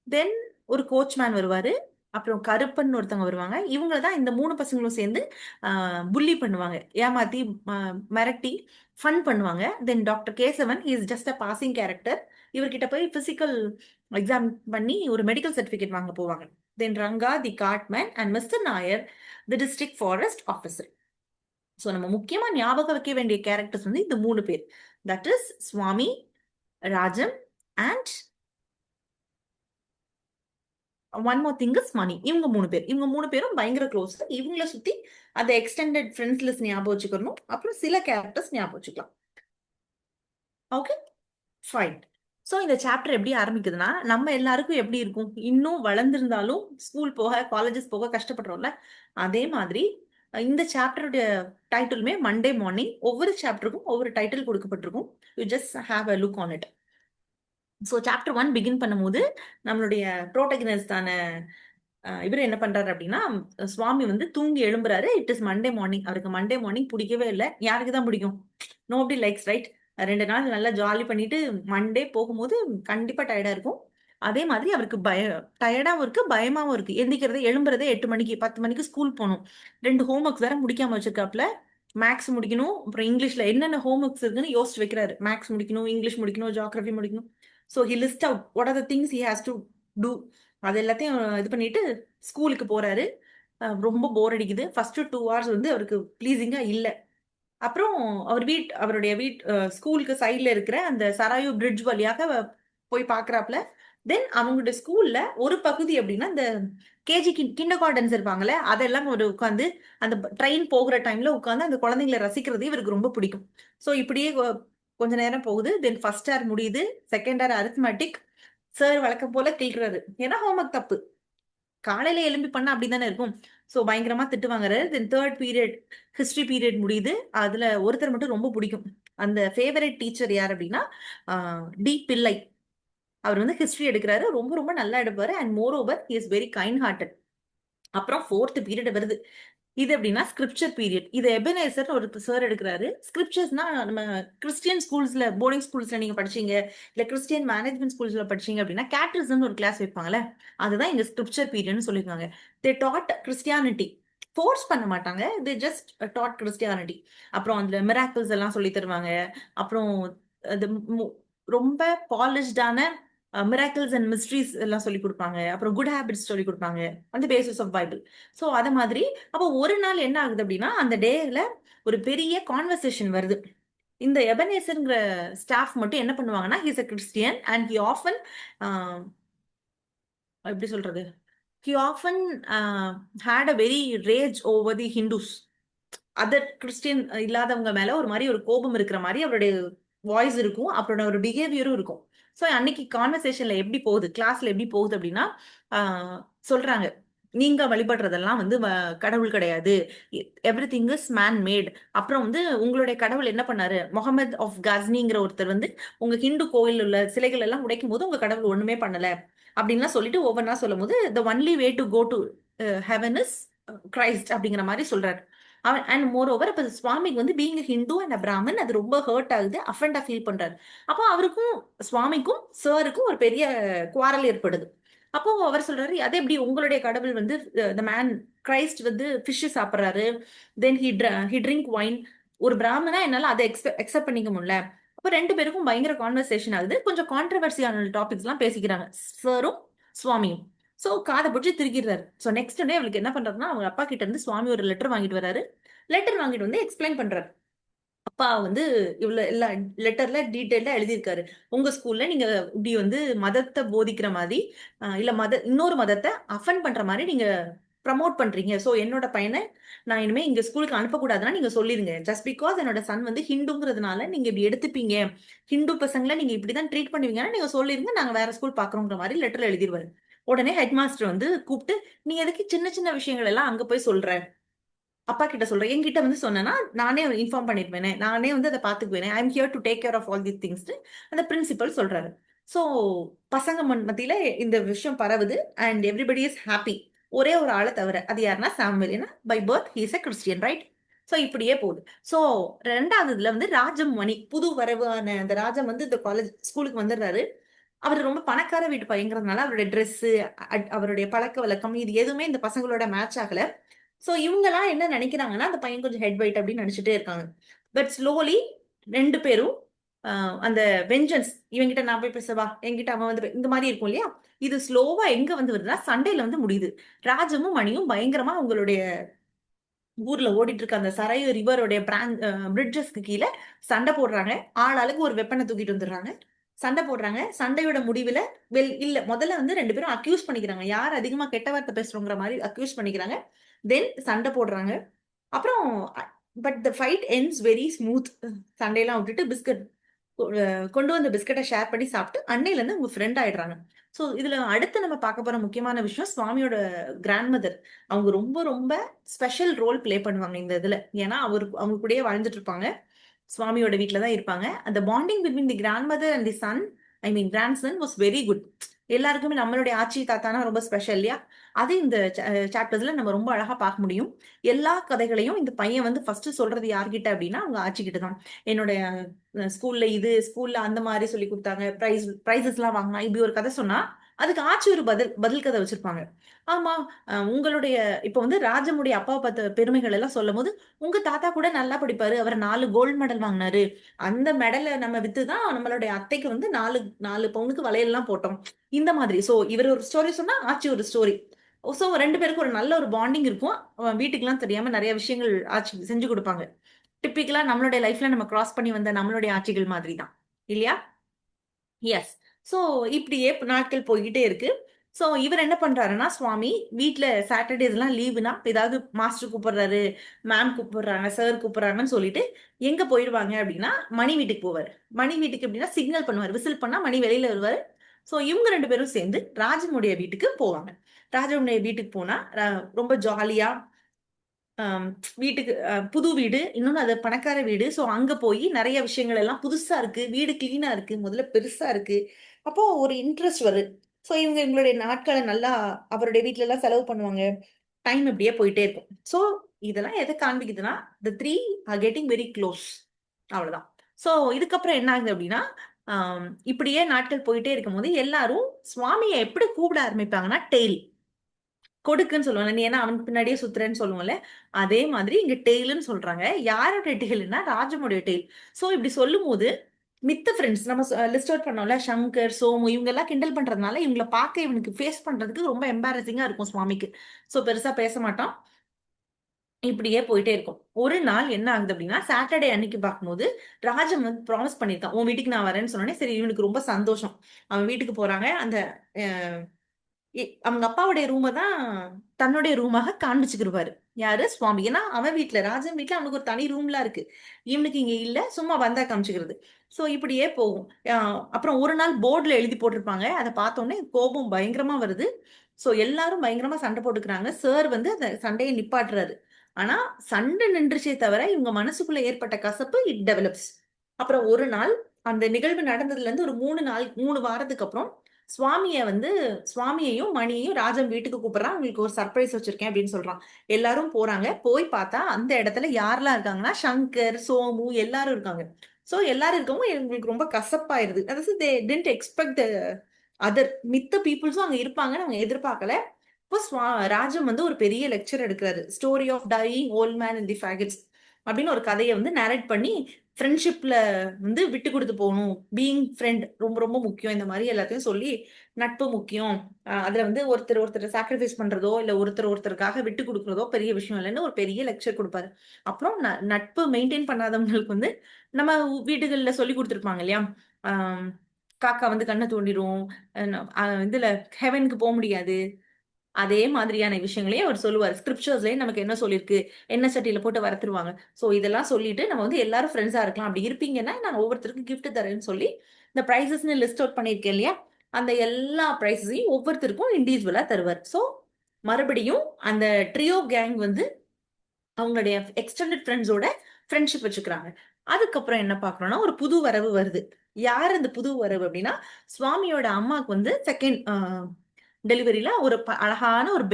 தென் ஒரு கோச்மேன் வருவாரு, அப்புறம் கருப்பன் ஒருத்தவங்க வருவாங்க. இவங்க தான் இந்த 3 பசங்களும் சேர்ந்து புள்ளி பண்ணுவாங்க, ஏமாத்தி மிரட்டி ஃபன் பண்ணுவாங்க. Then doctor Kesavan is just a passing character. இவர்கிட்ட போய் பிசிக்கல் எக்ஸாம் பண்ணி ஒரு மெடிக்கல் சர்டிஃபிகேட் வாங்க போவாங்க. Then Ranga the godman and mister Nair the district forest officer. So நம்ம முக்கியமா ஞாபகம் வைக்க வேண்டிய கேரக்டர்ஸ் வந்து இந்த 3 பேர். That is Swami, Rajam and one more thing is Mani. இவங்க 3 பேர். இவங்க 3 பேரும் பயங்கர க்ளோஸ். இவங்கள சுத்தி அந்த எக்ஸ்டெண்டட் ஃப்ரெண்ட்ஸ் லிஸ்ட் ஞாபகம் வச்சுக்கணும். அப்புறம் சில கேரக்டர்ஸ் ஞாபகம் வச்சுக்கலாம். Okay, fine. ஸோ இந்த சாப்டர் எப்படி ஆரம்பிக்குதுன்னா, நம்ம எல்லாருக்கும் எப்படி இருக்கும், இன்னும் வளர்ந்திருந்தாலும் ஸ்கூல் போக காலேஜஸ் போக கஷ்டப்படுறோம்ல, அதே மாதிரி இந்த சாப்டருடைய டைட்டிலுமே மண்டே மார்னிங். ஒவ்வொரு சாப்டருக்கும் ஒவ்வொரு டைட்டில் கொடுக்கப்பட்டிருக்கும். You just have a look on it. So chapter 1 begin பண்ணும்போது நம்மளுடைய ப்ரோட்டகனிஸ்டான இவர் என்ன பண்றாரு அப்படின்னா, சுவாமி வந்து தூங்கி எழும்புறாரு. It is Monday morning. அவருக்கு மண்டே மார்னிங் பிடிக்கவே இல்லை. யாருக்கு தான் பிடிக்கும்? Nobody likes, right? 2 நாள் நல்லா ஜாலி பண்ணிட்டு மண்டே போகும்போது கண்டிப்பா டயர்டா இருக்கும். அதே மாதிரி அவருக்கு டயர்டாவும் இருக்கு, பயமாவும் இருக்கு. எந்திக்கிறதே எழும்புறதே 8 மணிக்கு. 10 மணிக்கு ஸ்கூல் போகணும். 2 ஹோம் ஒர்க்ஸ் வேற முடிக்காம வச்சிருக்காப்ல. மேக்ஸ் முடிக்கணும், அப்புறம் இங்கிலீஷ்ல என்னென்ன ஹோம் ஒர்க்ஸ் இருக்குன்னு யோசிச்சு வைக்கிறாரு. மேக்ஸ் முடிக்கணும், இங்கிலீஷ் முடிக்கணும், ஜியோகிரபி முடிக்கணும். So he list out what are the things he has to do. அது எல்லாத்தையும் இது பண்ணிட்டு ஸ்கூலுக்கு போறாரு. ரொம்ப போர் அடிக்குது. ஃபர்ஸ்ட் 2 ஹவர்ஸ் வந்து அவருக்கு ப்ளீஸிங்கா இல்ல. அப்புறம் அவருடைய ஸ்கூலுக்கு சைட்ல இருக்கிற அந்த சராயு பிரிட்ஜ் வழியாக போய் பாக்குறாப்ல. தென் அவங்களுடைய ஸ்கூல்ல ஒரு பகுதி அப்படின்னா இந்த கேஜி கிண்டர் கார்டன்ஸ் இருப்பாங்கல்ல, அதெல்லாம் ஒரு உட்காந்து அந்த ட்ரெயின் போகிற டைம்ல உட்காந்து அந்த குழந்தைங்களை ரசிக்கிறது இவருக்கு ரொம்ப பிடிக்கும். ஸோ இப்படியே கொஞ்ச நேரம் போகுது. தென் ஃபர்ஸ்ட் ஹவர் முடியுது. Second hour arithmetic. சார் வழக்கம் போல கிள்றாரு. ஏன்னா ஹோம்ஒர்க் தப்பு. காலையில எழும்பி பண்ணா அப்படிதானே இருக்கும். ஸோ பயங்கரமா திட்டு வாங்குறாரு. Then third period history period முடியுது. அதுல ஒருத்தர் மட்டும் ரொம்ப பிடிக்கும். அந்த ஃபேவரட் டீச்சர் யார் அப்படின்னா டி பிள்ளை. அவர் வந்து ஹிஸ்டரி எடுக்கிறாரு. ரொம்ப ரொம்ப நல்லா எடுப்பாரு. And moreover he is very kind hearted. அப்புறம் ஃபோர்த் பீரியட் வருது. இது எப்படின்னா ஸ்கிரிப்சர் பீரியட். இது எபனேசர் ஒரு சார் எடுக்கிறாரு. ஸ்கிரிப்சர்ஸ்னா நம்ம கிறிஸ்டியன் ஸ்கூல்ஸ்ல, போர்டிங் ஸ்கூல்ஸ்ல நீங்க படிச்சீங்க, இல்ல கிறிஸ்டியன் மேனேஜ்மெண்ட் ஸ்கூல்ஸ்ல படிச்சீங்க அப்படின்னா கேட்ரிசம்னு ஒரு கிளாஸ் வைப்பாங்கல்ல, அதுதான் இந்த ஸ்கிரிப்சர் பீரியட்னு சொல்லியிருக்காங்க. தே டாட் கிறிஸ்டியானிட்டி. ஃபோர்ஸ் பண்ண மாட்டாங்க. They just dot Christianity. அப்புறம் அதுல மிராக்கிள்ஸ் எல்லாம் சொல்லி தருவாங்க. அப்புறம் அது ரொம்ப பாலிஷ்டான மிராக்கிள்ஸ் அண்ட் மிஸ்ட்ரீஸ் எல்லாம் சொல்லி கொடுப்பாங்க. அப்புறம் குட் ஹேபிட்ஸ் சொல்லி கொடுப்பாங்க அந்த பேசிஸ் ஆஃப் பைபிள். ஸோ அது மாதிரி அப்போ ஒரு நாள் என்ன ஆகுது அப்படின்னா, அந்த டேல ஒரு பெரிய கான்வர்சேஷன் வருது. இந்த எபனேசர்ங்கிற ஸ்டாஃப் மட்டும் என்ன பண்ணுவாங்கன்னா, he's a Christian and he often எப்படி சொல்றது, he often had a very rage over the Hindus. Other Christian இல்லாதவங்க மேல ஒரு மாதிரி ஒரு கோபம் இருக்கிற மாதிரி அவருடைய வாய்ஸ் இருக்கும். அப்புறம் ஒரு பிஹேவியரும் இருக்கும். ஸோ அன்னைக்கு கான்வர்சேஷன்ல எப்படி போகுது, கிளாஸ்ல எப்படி போகுது அப்படின்னா, சொல்றாங்க, நீங்க வழிபடுறதெல்லாம் வந்து கடவுள் கிடையாது, every thing is man made. அப்புறம் வந்து உங்களுடைய கடவுள் என்ன பண்ணாரு, முகமது ஆஃப் கஸ்னிங்கிற ஒருத்தர் வந்து உங்க ஹிந்து கோயில் உள்ள சிலைகள் எல்லாம் உடைக்கும் போது உங்க கடவுள் ஒண்ணுமே பண்ணல அப்படின்லாம் சொல்லிட்டு ஒவ்வொன்றா சொல்லும் போது the only way to go to heaven is Christ அப்படிங்கிற மாதிரி சொல்றாரு. அண்ட் மோர் ஓவர் இப்ப சுவாமிக்கு வந்து பீங் ஹிந்து அண்ட் பிராமன் அது ரொம்ப ஹர்ட் ஆகுது, அஃபெண்டா ஃபீல் பண்றாரு. அப்போ அவருக்கும் சுவாமிக்கும் சாருக்கும் ஒரு பெரிய குவாரல் ஏற்படுது. அப்போ அவர் சொல்றாரு, அது எப்படி உங்களுடைய கடவுள் வந்து த மேன் கிரைஸ்ட் வந்து ஃபிஷ் சாப்பிட்றாரு, தென் ஹி ட்ரிங்க் ஒயின், ஒரு பிராமணா என்னால அதை எக்ஸெப்ட் பண்ணிக்க முடியல. அப்போ 2 பேருக்கும் பயங்கர கான்வர்சேஷன் ஆகுது. கொஞ்சம் கான்ட்ரவர்சியான டாபிக்ஸ் எல்லாம் பேசிக்கிறாங்க சாரும் சுவாமியும். சோ காதை பிடிச்சி திருக்கிறாரு. சோ நெக்ஸ்ட் டே அவளுக்கு என்ன பண்றாருன்னா, அவங்க அப்பா கிட்ட இருந்து சுவாமி ஒரு லெட்டர் வாங்கிட்டு வராரு. லெட்டர் வாங்கிட்டு வந்து எக்ஸ்பிளைன் பண்றாரு. அப்பா வந்து இவ்வளவு எல்லா லெட்டர்ல டீட்டெயிலா எழுதியிருக்காரு. உங்க ஸ்கூல்ல நீங்க இப்படி வந்து மதத்தை போதிக்கிற மாதிரி இல்ல இன்னொரு மதத்தை அஃபன் பண்ற மாதிரி நீங்க ப்ரமோட் பண்றீங்க. சோ என்னோட பையனை நான் இனிமே இங்க ஸ்கூலுக்கு அனுப்பக்கூடாதுன்னா நீங்க சொல்லிருங்க. ஜஸ்ட் பிகாஸ் என்னோட சன் வந்து ஹிந்துங்கிறதுனால நீங்க இப்படி எடுத்துப்பீங்க, ஹிந்து பசங்களை நீங்க இப்படிதான் ட்ரீட் பண்ணுவீங்கன்னா நீங்க சொல்லிருங்க, நாங்க வேற ஸ்கூல் பாக்குறோங்கிற மாதிரி லெட்டர்ல எழுதிருவாரு. உடனே ஹெட் மாஸ்டர் வந்து கூப்பிட்டு, நீ எதுக்கு சின்ன சின்ன விஷயங்கள் எல்லாம் அங்க போய் சொல்ற, அப்பா கிட்ட சொல்றேன், என்கிட்ட வந்து சொன்னா நானே இன்ஃபார்ம் பண்ணிருப்பேனே, நானே வந்து அதை பாத்துக்குவேனே, I am here to take care of all the things அந்த பிரின்சிபல் சொல்றாரு. சோ பசங்க மத்தியில இந்த விஷயம் பரவுது அண்ட் எவ்ரிபடி இஸ் ஹாப்பி. ஒரே ஒரு ஆளை தவிர, அது யாருன்னா சாமுவேல். ஏன்னா by birth he is a Christian, right? So இப்படியே போகுது. சோ 2வது இதுல வந்து ராஜம் மணி, புது வரவான அந்த ராஜம் வந்து இந்த காலேஜ் ஸ்கூலுக்கு வந்துடுறாரு. அவர் ரொம்ப பணக்கார வீட்டு பையங்கிறதுனால அவருடைய ட்ரெஸ், அவருடைய பழக்க வழக்கம் இது எதுவுமே இந்த பசங்களோட மேட்ச் ஆகல. சோ இவங்கெல்லாம் என்ன நினைக்கிறாங்கன்னா, அந்த பையன் கொஞ்சம் ஹெட் வெயிட் அப்படின்னு நினைச்சிட்டே இருக்காங்க. பட் ஸ்லோலி 2 பேரும் அந்த வெஞ்சன்ஸ், இவன்கிட்ட நான் போய் பேசவா, என்கிட்ட அவன் வந்து இந்த மாதிரி இருக்கும் இல்லையா? இது ஸ்லோவா எங்க வந்து வருதுன்னா சண்டையில வந்து முடியுது. ராஜமும் மணியும் பயங்கரமா அவங்களுடைய ஊர்ல ஓடிட்டு இருக்க அந்த சரையு ரிவருடைய பிரிட்ஜஸ்க்கு கீழே சண்டை போடுறாங்க. ஆளாளுக்கு ஒரு வெப்பனை தூக்கிட்டு வந்துடுறாங்க. சண்டை போடுறாங்க. சண்டையோட முடிவுல இல்ல, முதல்ல வந்து 2 பேரும் அக்யூஸ் பண்ணிக்கிறாங்க. யார் அதிகமா கெட்ட வார்த்தை பேசுறோங்கிற மாதிரி அக்யூஸ் பண்ணிக்கிறாங்க. தென் சண்டை போடுறாங்க. அப்புறம் but the fight ends very smooth. சண்டையெல்லாம் விட்டுட்டு பிஸ்கட் கொண்டு வந்த பிஸ்கட்டை ஷேர் பண்ணி சாப்பிட்டு அன்னையில இருந்து உங்க ஃப்ரெண்ட் ஆயிடுறாங்க. ஸோ இதுல அடுத்து நம்ம பார்க்க போற முக்கியமான விஷயம் சுவாமியோட கிராண்ட் மதர். அவங்க ரொம்ப ரொம்ப ஸ்பெஷல் ரோல் பிளே பண்ணுவாங்க இந்த இதுல. ஏன்னா அவங்க கூடயே வாழ்ந்துட்டு இருப்பாங்க. சுவாமியோட வீட்ல தான் இருப்பாங்க. அந்த bonding between the grandmother and the son, I mean grandson was very good. எல்லாருக்குமே நம்மளுடைய ஆச்சி தாத்தானா ரொம்ப ஸ்பெஷல் இல்லையா? அது இந்த சாப்டர்ஸ்ல நம்ம ரொம்ப அழகா பார்க்க முடியும். எல்லா கதைகளையும் இந்த பையன் வந்து ஃபர்ஸ்ட் சொல்றது யார்கிட்ட அப்படின்னா அவங்க ஆச்சி கிட்ட தான். என்னுடைய ஸ்கூல்ல ஸ்கூல்ல அந்த மாதிரி சொல்லி கொடுத்தாங்க, பிரைசஸ் எல்லாம் வாங்கினா, இப்படி ஒரு கதை சொன்னா அதுக்கு ஆச்சி ஒரு பதில் பதில் கதை வச்சிருப்பாங்க. ஆமா, உங்களுடைய இப்ப வந்து ராஜமுடைய அப்பாவை பார்த்த பெருமைகள் எல்லாம் சொல்லும் போது, உங்க தாத்தா கூட நல்லா படிப்பாரு, அவர் 4 கோல்டு மெடல் வாங்கினாரு, அந்த மெடலை நம்ம வித்துதான் நம்மளுடைய அத்தைக்கு வந்து 4 4 பவுனுக்கு வளையல்லாம் போட்டோம், இந்த மாதிரி. சோ இவர் ஒரு ஸ்டோரி சொன்னா ஆச்சி ஒரு ஸ்டோரி. சோ 2 பேருக்கும் ஒரு நல்ல ஒரு பாண்டிங் இருக்கும். வீட்டுக்கெல்லாம் தெரியாம நிறைய விஷயங்கள் ஆட்சி செஞ்சு கொடுப்பாங்க. டிப்பிக்கலா நம்மளுடைய லைஃப்ல நம்ம கிராஸ் பண்ணி வந்த நம்மளுடைய ஆட்சிகள் மாதிரி தான் இல்லையா? எஸ். சோ இப்படியே நாட்கள் போய்கிட்டே இருக்கு. சோ இவர் என்ன பண்றாருன்னா, சுவாமி வீட்ல சாட்டர்டேஸ்லாம் லீவுனா ஏதாவது மாஸ்டர் கூப்பிடுறாரு, மேம் கூப்பிடுறாங்க, சார் கூப்பிடுறாங்கன்னு சொல்லிட்டு எங்க போயிடுவாங்க அப்படின்னா மணி வீட்டுக்கு போவாரு. மணி வீட்டுக்கு எப்படின்னா சிக்னல் பண்ணுவாரு, விசில் பண்ணா மணி வெளியில வருவாரு. சோ இவங்க 2 பேரும் சேர்ந்து ராஜனுடைய வீட்டுக்கு போவாங்க. ராஜனுடைய வீட்டுக்கு போனா ரொம்ப ஜாலியா ஆம், வீட்டுக்கு புது வீடு, இன்னொன்னு அது பணக்கார வீடு. சோ அங்க போய் நிறைய விஷயங்கள் எல்லாம் புதுசா இருக்கு, வீடு கிளீனா இருக்கு, முதல்ல பெருசா இருக்கு. அப்போ ஒரு இன்ட்ரெஸ்ட் வருது. சோ இவங்க எங்களுடைய நாட்களை நல்லா அவருடைய வீட்ல எல்லாம் செலவு பண்ணுவாங்க. டைம் இப்படியே போயிட்டே இருக்கும். சோ இதெல்லாம் எதை காண்பிக்குதுன்னா, the three are getting very close. அவ்வளவுதான். சோ இதுக்கப்புறம் என்ன ஆகுது அப்படின்னா, இப்படியே நாட்கள் போயிட்டே இருக்கும்போது எல்லாரும் சுவாமியை எப்படி கூப்பிட ஆரம்பிப்பாங்கன்னா டெய்ல், கொடுக்குன்னு சொல்லுவாங்க. நீ என்ன அவனுக்கு பின்னாடியே சுத்துறேன்னு சொல்லுவோம்ல. அதே மாதிரி இங்க டெய்ல்ன்னு சொல்றாங்க. யாரோட டெய்ல்னா ராஜமுடைய டெய்ல். சோ இப்படி சொல்லும்போது மித்த ஃப்ரெண்ட்ஸ் நம்ம லிஸ்ட் அவுட் பண்ணோம்ல, சங்கர், சோமு இவங்க எல்லாம் கிண்டல் பண்றதுனால இவங்கள பார்க்க இவனுக்கு ஃபேஸ் பண்றதுக்கு ரொம்ப எம்பாரசிங்கா இருக்கும் சுவாமிக்கு. சோ பெருசா பேச மாட்டான். இப்படியே போயிட்டே இருக்கும். ஒரு நாள் என்ன ஆகுது அப்படின்னா, சாட்டர்டே அன்னைக்கு பார்க்கும்போது ராஜன் வந்து ப்ராமிஸ் பண்ணியிருக்கான். உன் வீட்டுக்கு நான் வரேன்னு சொன்னோனே, சரி இவனுக்கு ரொம்ப சந்தோஷம். அவன் வீட்டுக்கு போறாங்க. அந்த அவங்க அப்பாவுடைய ரூம தான் தன்னுடைய ரூமாக காண்பிச்சுக்கிருவாரு. யாரு? சுவாமி. ஏன்னா அவன் வீட்ல, ராஜன் வீட்ல அவனுக்கு ஒரு தனி ரூம்லாம் இருக்கு. இவனுக்கு இங்க இல்ல. சும்மா வந்தா காமிச்சுக்கிறது. சோ இப்படியே போகும். அப்புறம் ஒரு நாள் போர்டுல எழுதி போட்டிருப்பாங்க. அத பார்த்தோனே கோபம் பயங்கரமா வருது. சோ எல்லாரும் பயங்கரமா சண்டை போட்டுக்கிறாங்க. சார் வந்து அந்த சண்டையை நிப்பாட்டுறாரு. ஆனா சண்டை நின்றுச்சே தவிர இவங்க மனசுக்குள்ள ஏற்பட்ட கசப்பு இட் டெவலப்ஸ். அப்புறம் ஒரு நாள் அந்த நிகழ்வு நடந்ததுல இருந்து ஒரு 3 வாரத்துக்கு அப்புறம் சுவாமியையும் மணியையும் ராஜன் வீட்டுக்கு கூப்பிடுறான். உங்களுக்கு ஒரு சர்ப்ரைஸ் வச்சிருக்கேன் அப்படின்னு சொல்றான். எல்லாரும் போறாங்க. போய் பார்த்தா அந்த இடத்துல யாரெல்லாம் இருக்காங்கன்னா சங்கர், சோமு எல்லாரும் இருக்காங்க. சோ எல்லாரும் இருக்கவும் எங்களுக்கு ரொம்ப கசப்பாயிருது. அதாவது தே டிடன்ட் எக்ஸ்பெக்ட் அதர் மித்த பீப்புள்ஸும் அங்க இருப்பாங்கன்னு அவங்க எதிர்பார்க்கல. இப்போ ராஜம் வந்து ஒரு பெரிய லெக்சர் எடுக்கிறாரு. Story of dying old man in the faggots அப்படின்னு ஒரு கதையை வந்து நரேட் பண்ணி ஃப்ரெண்ட்ஷிப்ல வந்து விட்டு கொடுத்து போகணும், பீயிங் ஃப்ரெண்ட் ரொம்ப ரொம்ப முக்கியம், இந்த மாதிரி எல்லாத்தையும் சொல்லி நட்பு முக்கியம், அதுல வந்து ஒருத்தர் ஒருத்தர் சாக்ரிஃபைஸ் பண்றதோ இல்ல ஒருத்தர் ஒருத்தருக்காக விட்டு கொடுக்கறதோ பெரிய விஷயம் இல்லைன்னு ஒரு பெரிய லெக்சர் கொடுப்பாரு. அப்புறம் நட்பு மெயின்டைன் பண்ணாதவங்களுக்கு வந்து நம்ம வீடுகள்ல சொல்லி கொடுத்துருப்பாங்க இல்லையா? ஆஹ் காக்கா வந்து கண்ணை தோண்டிரும், இதுல ஹெவனுக்கு போக முடியாது, அதே மாதிரியான விஷயங்களையும் அவர் சொல்லுவார். ஸ்கிரிப்சர்ஸ்லயே நமக்கு என்ன சொல்லியிருக்கு, என்ன சட்டியில போட்டு வறுத்துருவாங்க. சோ இதெல்லாம் சொல்லிட்டு நம்ம வந்து எல்லாரும் ஃப்ரெண்ட்ஸா இருக்கலாம். அப்படி இருப்பீங்கன்னா நான் ஒவ்வொருத்தருக்கும் கிஃப்ட் தரேன்னு சொல்லி இந்த பிரைசஸ்ன்னு லிஸ்ட் அவுட் பண்ணியிருக்கேன் இல்லையா? அந்த எல்லா பிரைஸஸையும் ஒவ்வொருத்தருக்கும் இண்டிவிஜுவலா தருவார். சோ மறுபடியும் அந்த ட்ரியோ கேங் வந்து அவங்களுடைய எக்ஸ்டெண்டட் ஃப்ரெண்ட்ஸோட ஃப்ரெண்ட்ஷிப் வச்சுக்கிறாங்க. அதுக்கப்புறம் என்ன பாக்குறோம்னா ஒரு புது வரவு வருது. யார் அந்த புது வரவு அப்படின்னா, சுவாமியோட அம்மாவுக்கு வந்து செகண்ட் டெலிவரியில ஒரு அழகான ஒரு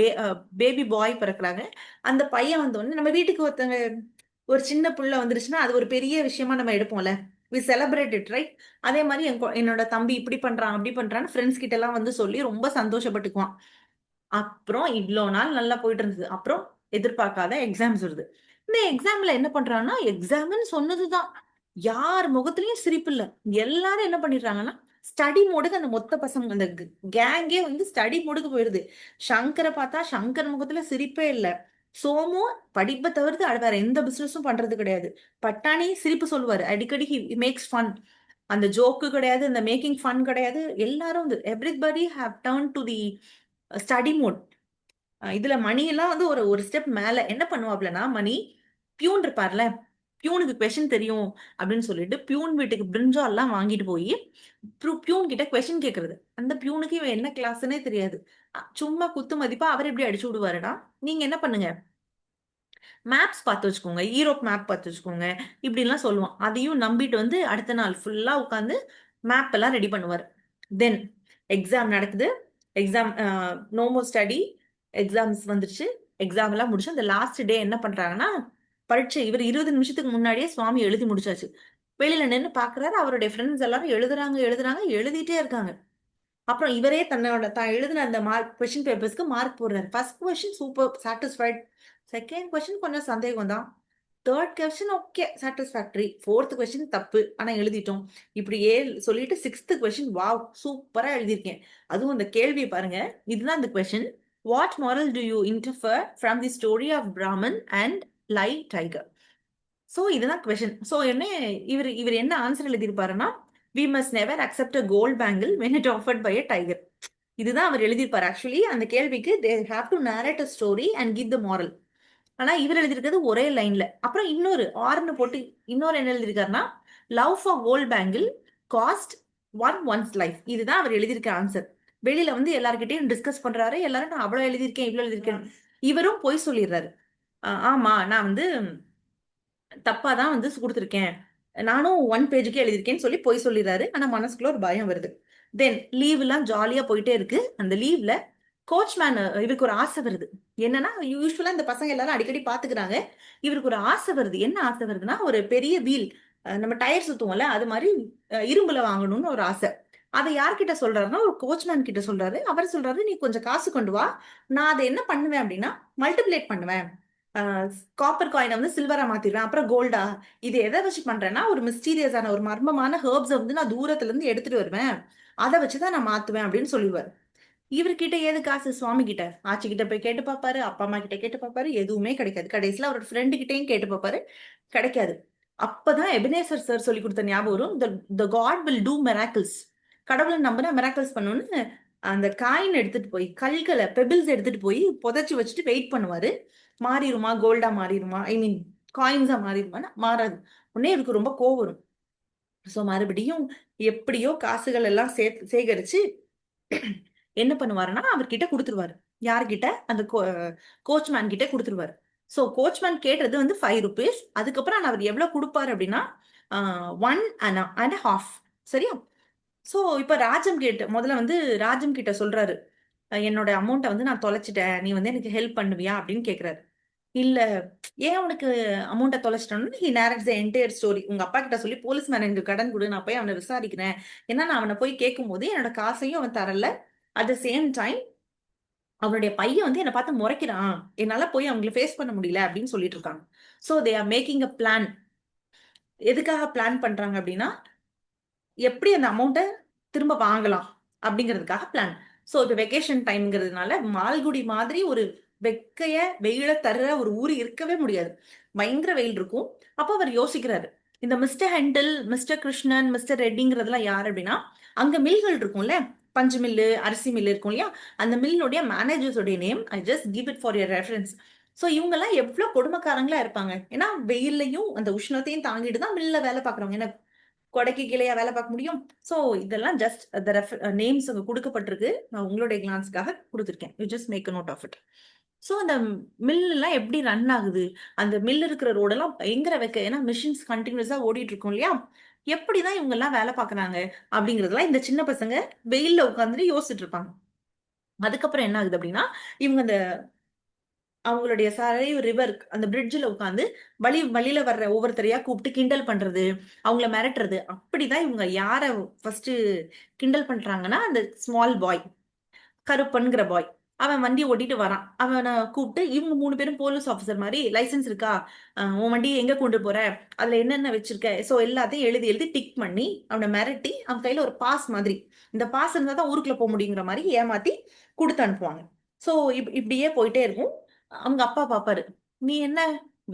பேபி பாய் பிறக்குறாங்க. அந்த பையன் வந்தோடனே நம்ம வீட்டுக்கு ஒருத்தங்க ஒரு சின்ன புள்ள வந்துருச்சுன்னா அது ஒரு பெரிய விஷயமா நம்ம எடுப்போம்ல. We celebrate it right. அதே மாதிரி என்னோட தம்பி இப்படி பண்றான் அப்படி பண்றான்னு ஃப்ரெண்ட்ஸ் கிட்ட எல்லாம் வந்து சொல்லி ரொம்ப சந்தோஷப்பட்டுக்குவான். அப்புறம் இவ்ளோ நாள் நல்லா போயிட்டு இருந்தது. அப்புறம் எதிர்பார்க்காத எக்ஸாம்ஸ் வருது. இந்த எக்ஸாம்ல என்ன பண்றான்னா, எக்ஸாம்ன்னு சொன்னதுதான். யார் முகத்திலயும் சிரிப்பு இல்ல. எல்லாரும் என்ன பண்ணிடுறாங்கன்னா ஸ்டடி மோடுக்கு, அந்த மொத்த பசங்க அந்த கேங்கே வந்து ஸ்டடி மோடுக்கு போயிருது. சங்கரை பார்த்தா சங்கர் முகத்துல சிரிப்பே இல்ல. சோமு படிப்பை தவிர்த்து வேற எந்த பிசினஸும் பண்றது கிடையாது. பட்டாணி சிரிப்பு சொல்லுவாரு அடிக்கடி, மேக்ஸ் ஃபன். அந்த ஜோக்கு கிடையாது, அந்த மேக்கிங் ஃபன் கிடையாது. எல்லாரும் வந்து everybody have turn to the study mode. இதுல மணி எல்லாம் வந்து ஒரு ஒரு ஸ்டெப் மேல என்ன பண்ணுவாப்லன்னா, மணி பியூன் இருப்பார்ல, பியூனுக்கு கொஸ்டின் தெரியும் அப்படின்னு சொல்லிட்டு பியூன் வீட்டுக்கு பிரிஞ்சால் எல்லாம் வாங்கிட்டு போய் பியூன் கிட்ட கொஸ்டின் கேட்கறது. அந்த பியூனுக்கு இவன் என்ன கிளாஸ்னே தெரியாது. சும்மா குத்து மதிப்பா அவர் எப்படி அடிச்சு விடுவாருடா. நீங்க என்ன பண்ணுங்க, மேப்ஸ் பார்த்து வச்சுக்கோங்க, ஈரோப் மேப் பார்த்து வச்சுக்கோங்க, இப்படிலாம் சொல்லுவான். அதையும் நம்பிட்டு வந்து அடுத்த நாள் ஃபுல்லா உட்காந்து மேப் எல்லாம் ரெடி பண்ணுவார். தென் எக்ஸாம் நடக்குது. Exam no more study. Exams வந்துருச்சு. எக்ஸாம் எல்லாம் முடிச்சு அந்த லாஸ்ட் டே என்ன பண்றாங்கன்னா, பரீட்சை இவர் 20 நிமிஷத்துக்கு முன்னாடியே சுவாமி எழுதி முடிச்சாச்சு. வெளியில நின்று பாக்குறாரு, அவருடைய ஃப்ரெண்ட்ஸ் எல்லாரும் எழுதுறாங்க எழுதுறாங்க எழுதிட்டே இருக்காங்க. அப்புறம் இவரே தன்னோட தான் எழுதின அந்த மார்க் கொஸ்டின் பேப்பர்ஸ்க்கு மார்க் போடுறாரு. First question super satisfied, second question கொஞ்சம் சந்தேகம் தான், third question okay satisfactory, fourth question தப்பு ஆனா எழுதிட்டோம். இப்படியே சொல்லிட்டு சிக்ஸ்த் கொஸ்டின் வாவ் சூப்பரா எழுதியிருக்கேன். அதுவும் அந்த கேள்வி பாருங்க, இதுதான் அந்த question. What moral do you interfere from the story of Brahmin and lie tiger? So இதுதான் கொஸ்டின். சோ என்ன, இவர் இவர் என்ன ஆன்சர் எழுதியிருப்பாருன்னா, we must never accept a gold bangle when it offered by a tiger. இதுதான் அவர் எழுதியிருப்பார். ஆக்சுவலி அந்த கேள்விக்கு they have to narrate a story and give the moral. ஆனா இவர் எழுதியிருக்கிறது ஒரே லைன்ல. அப்புறம் இன்னொரு ஆர்னு போட்டு இன்னொரு என்ன எழுதியிருக்காருன்னா, love for gold bangle cost one's life. இதுதான் அவர் எழுதியிருக்க ஆன்சர். வெளியில வந்து எல்லார்கிட்டையும் டிஸ்கஸ் பண்றாரு. எல்லாரும் நான் அவ்வளவு எழுதியிருக்கேன் இவ்வளவு எழுதியிருக்கேன். இவரும் போய் சொல்லிடுறாரு. ஆமா நான் வந்து தப்பா தான் வந்து கொடுத்துருக்கேன், நானும் ஒன் பேஜுக்கே எழுதியிருக்கேன்னு சொல்லி போய் சொல்லிடுறாரு. ஆனா மனசுக்குள்ள ஒரு பயம் வருது. தென் லீவ் எல்லாம் ஜாலியா போயிட்டே இருக்கு. அந்த லீவ்ல கோச்மேன் இவருக்கு ஒரு ஆசை வருது. என்னன்னா, யூஸ்வலா இந்த பசங்க எல்லாரும் அடிக்கடி பாத்துக்கிறாங்க. இவருக்கு ஒரு ஆசை வருது. என்ன ஆசை வருதுன்னா, ஒரு பெரிய வீல், நம்ம டயர் சுத்துவோம்ல அது மாதிரி இரும்புல வாங்கணும்னு ஒரு ஆசை. அதை யார்கிட்ட சொல்றாருன்னா, ஒரு கோச்மேன் கிட்ட சொல்றாரு. அவர் சொல்றாரு, நீ கொஞ்சம் காசு கொண்டு வா, நான் அதை என்ன பண்ணுவேன் அப்படின்னா மல்டிப்ளேட் பண்ணுவேன். காப்பர் காயினை வந்து சில்வரா மாத்திடுவேன், அப்புறம் கோல்டா. இது எதை வச்சு பண்றேன்னா, ஒரு மிஸ்டீரியஸான ஒரு மர்மமான ஹெர்ப்ஸை வந்து நான் தூரத்துல இருந்து எடுத்துட்டு வருவேன், அதை வச்சுதான் நான் மாத்துவேன் அப்படின்னு சொல்லுவார். இவர்கிட்ட ஏது காசு, சுவாமி கிட்ட ஆச்சி கிட்ட போய் கேட்டு பார்ப்பாரு, அப்பா அம்மா கிட்ட கேட்டு பார்ப்பாரு, எதுவுமே கிடைக்காது. கடைசியில அவரோட ஃப்ரெண்டு கிட்டையும் கேட்டு பார்ப்பாரு, கிடைக்காது. அப்பதான் எபினேசர் சார் சொல்லி கொடுத்த ஞாபகம் வரும். த காட் வில் டூ மெராக்கிள்ஸ். கடவுளை நம்பினா மெராக்கிள்ஸ் பண்ணணும்னு அந்த காயின் எடுத்துட்டு போய், கல்களை பெபிள்ஸ் எடுத்துட்டு போய் புதைச்சு வச்சுட்டு வெயிட் பண்ணுவாரு. மாறிடுமா, கோல்டா மாறிடுமா, ஐ மீன் காயின்ஸா மாறிடுமான்னா மாறாது. உடனே இவருக்கு ரொம்ப கோவம் வரும். சோ மறுபடியும் எப்படியோ காசுகள் எல்லாம் சேகரிச்சு என்ன பண்ணுவாருன்னா அவர்கிட்ட கொடுத்துருவாரு. யார்கிட்ட, அந்த கோச்மேன் கிட்ட கொடுத்துருவாரு. சோ கோச்மேன் கேட்டது வந்து 5 ருபீஸ். அதுக்கப்புறம் அவர் எவ்வளவு கொடுப்பாரு அப்படின்னா 1.5. சரியா? சோ இப்ப ராஜம் கிட்ட முதல்ல வந்து ராஜம் கிட்ட சொல்றாரு, என்னோட அமௌண்ட்டை வந்து நான் தொலைச்சிட்டேன், நீ வந்து எனக்கு ஹெல்ப் பண்ணுவியா அப்படின்னு கேக்குறாரு. இல்ல, ஏன் உனக்கு அமௌண்ட்டை தொலைச்சிட்டோன்னு ஹி நேரட்ஸ் தி என்டையர் ஸ்டோரி. உங்க அப்பா கிட்ட சொல்லி போலீஸ்மேன் எனக்கு கடன் கொடு, நான் போய் அவனை விசாரிக்கிறேன். ஏன்னா நான் அவனை போய் கேட்கும் போது என்னோட காசையும் அவன் தரல. அட் த சேம் டைம் அவனுடைய பையன் வந்து என்னை பார்த்து முறைக்கிறான், என்னால போய் அவங்களை ஃபேஸ் பண்ண முடியல அப்படின்னு சொல்லிட்டு இருக்காங்க. So they are making a plan. எதுக்காக பிளான் பண்றாங்க அப்படின்னா, எப்படி அந்த அமௌண்ட்டை திரும்ப வாங்கலாம் அப்படிங்கிறதுக்காக பிளான். ஸோ இப்போ வெக்கேஷன் டைம்ங்கிறதுனால மால்குடி மாதிரி ஒரு வெக்கைய வெயில தர்ற ஒரு ஊர் இருக்கவே முடியாது. பயங்கர வெயில் இருக்கும். அப்போ அவர் யோசிக்கிறாரு, இந்த mister Hendal, mister Krishnan, mister ரெட்டிங்கிறதுலாம் யார் அப்படின்னா, அங்க மில்கள் இருக்கும்ல, பஞ்சு மில்லு, அரிசி மில்லு இருக்கும் இல்லையா, அந்த மில்லுடைய மேனேஜர்ஸோடைய name I just give it for your reference. So இவங்கெல்லாம் எவ்வளவு கொடுமைக்காரங்களா இருப்பாங்க. ஏன்னா வெயில்லையும் அந்த உஷ்ணத்தையும் தாங்கிட்டு தான் மில்ல வேலை பார்க்குறவங்க. ஏன்னா கொடைக்கு கீழையா வேலை பார்க்க முடியும். சோ இதெல்லாம் ஜஸ்ட் நேம்ஸ் அங்க கொடுக்கப்பட்டிருக்கு. நான் உங்களுடைய கிளான்ஸ்க்காக கொடுத்துருக்கேன். You just make note of it. So அந்த மில் எல்லாம் எப்படி ரன் ஆகுது, அந்த மில் இருக்கிற ரோடெல்லாம் பயங்கர வைக்க, ஏன்னா மிஷின்ஸ் கண்டினியூஸா ஓடிட்டு இருக்கும் இல்லையா, எப்படிதான் இவங்க எல்லாம் வேலை பார்க்கறாங்க அப்படிங்கறதெல்லாம் இந்த சின்ன பசங்க வெயில்ல உட்காந்துட்டு யோசிச்சுட்டு இருப்பாங்க. அதுக்கப்புறம் என்ன ஆகுது அப்படின்னா, இவங்க அந்த அவங்களுடைய சரையு ரிவர் அந்த பிரிட்ஜில் உட்காந்து வழியில வர்ற ஒவ்வொருத்தரையா கூப்பிட்டு கிண்டல் பண்றது, அவங்கள மிரட்டுறது. அப்படிதான் இவங்க யார ஃபர்ஸ்ட் கிண்டல் பண்றாங்கன்னா, அந்த ஸ்மால் பாய், கருப்பன்கிற பாய். அவன் வண்டி ஓட்டிட்டு வரான். அவனை கூப்பிட்டு இவங்க 3 பேரும் போலீஸ் ஆஃபீசர் மாதிரி, லைசென்ஸ் இருக்கா? உன் வண்டியை எங்க கொண்டு போற? அதுல என்னென்ன வச்சிருக்க? சோ எல்லாத்தையும் எழுதி எழுதி டிக் பண்ணி அவனை மிரட்டி, அவன் கையில ஒரு பாஸ் மாதிரி, இந்த பாஸ் இருந்தா தான் ஊருக்குள்ள போக முடியுங்கிற மாதிரி ஏமாத்தி கொடுத்து அனுப்புவாங்க. சோ இப்படியே போயிட்டே இருக்கும். அவங்க அப்பா பாப்பாரு, நீ என்ன,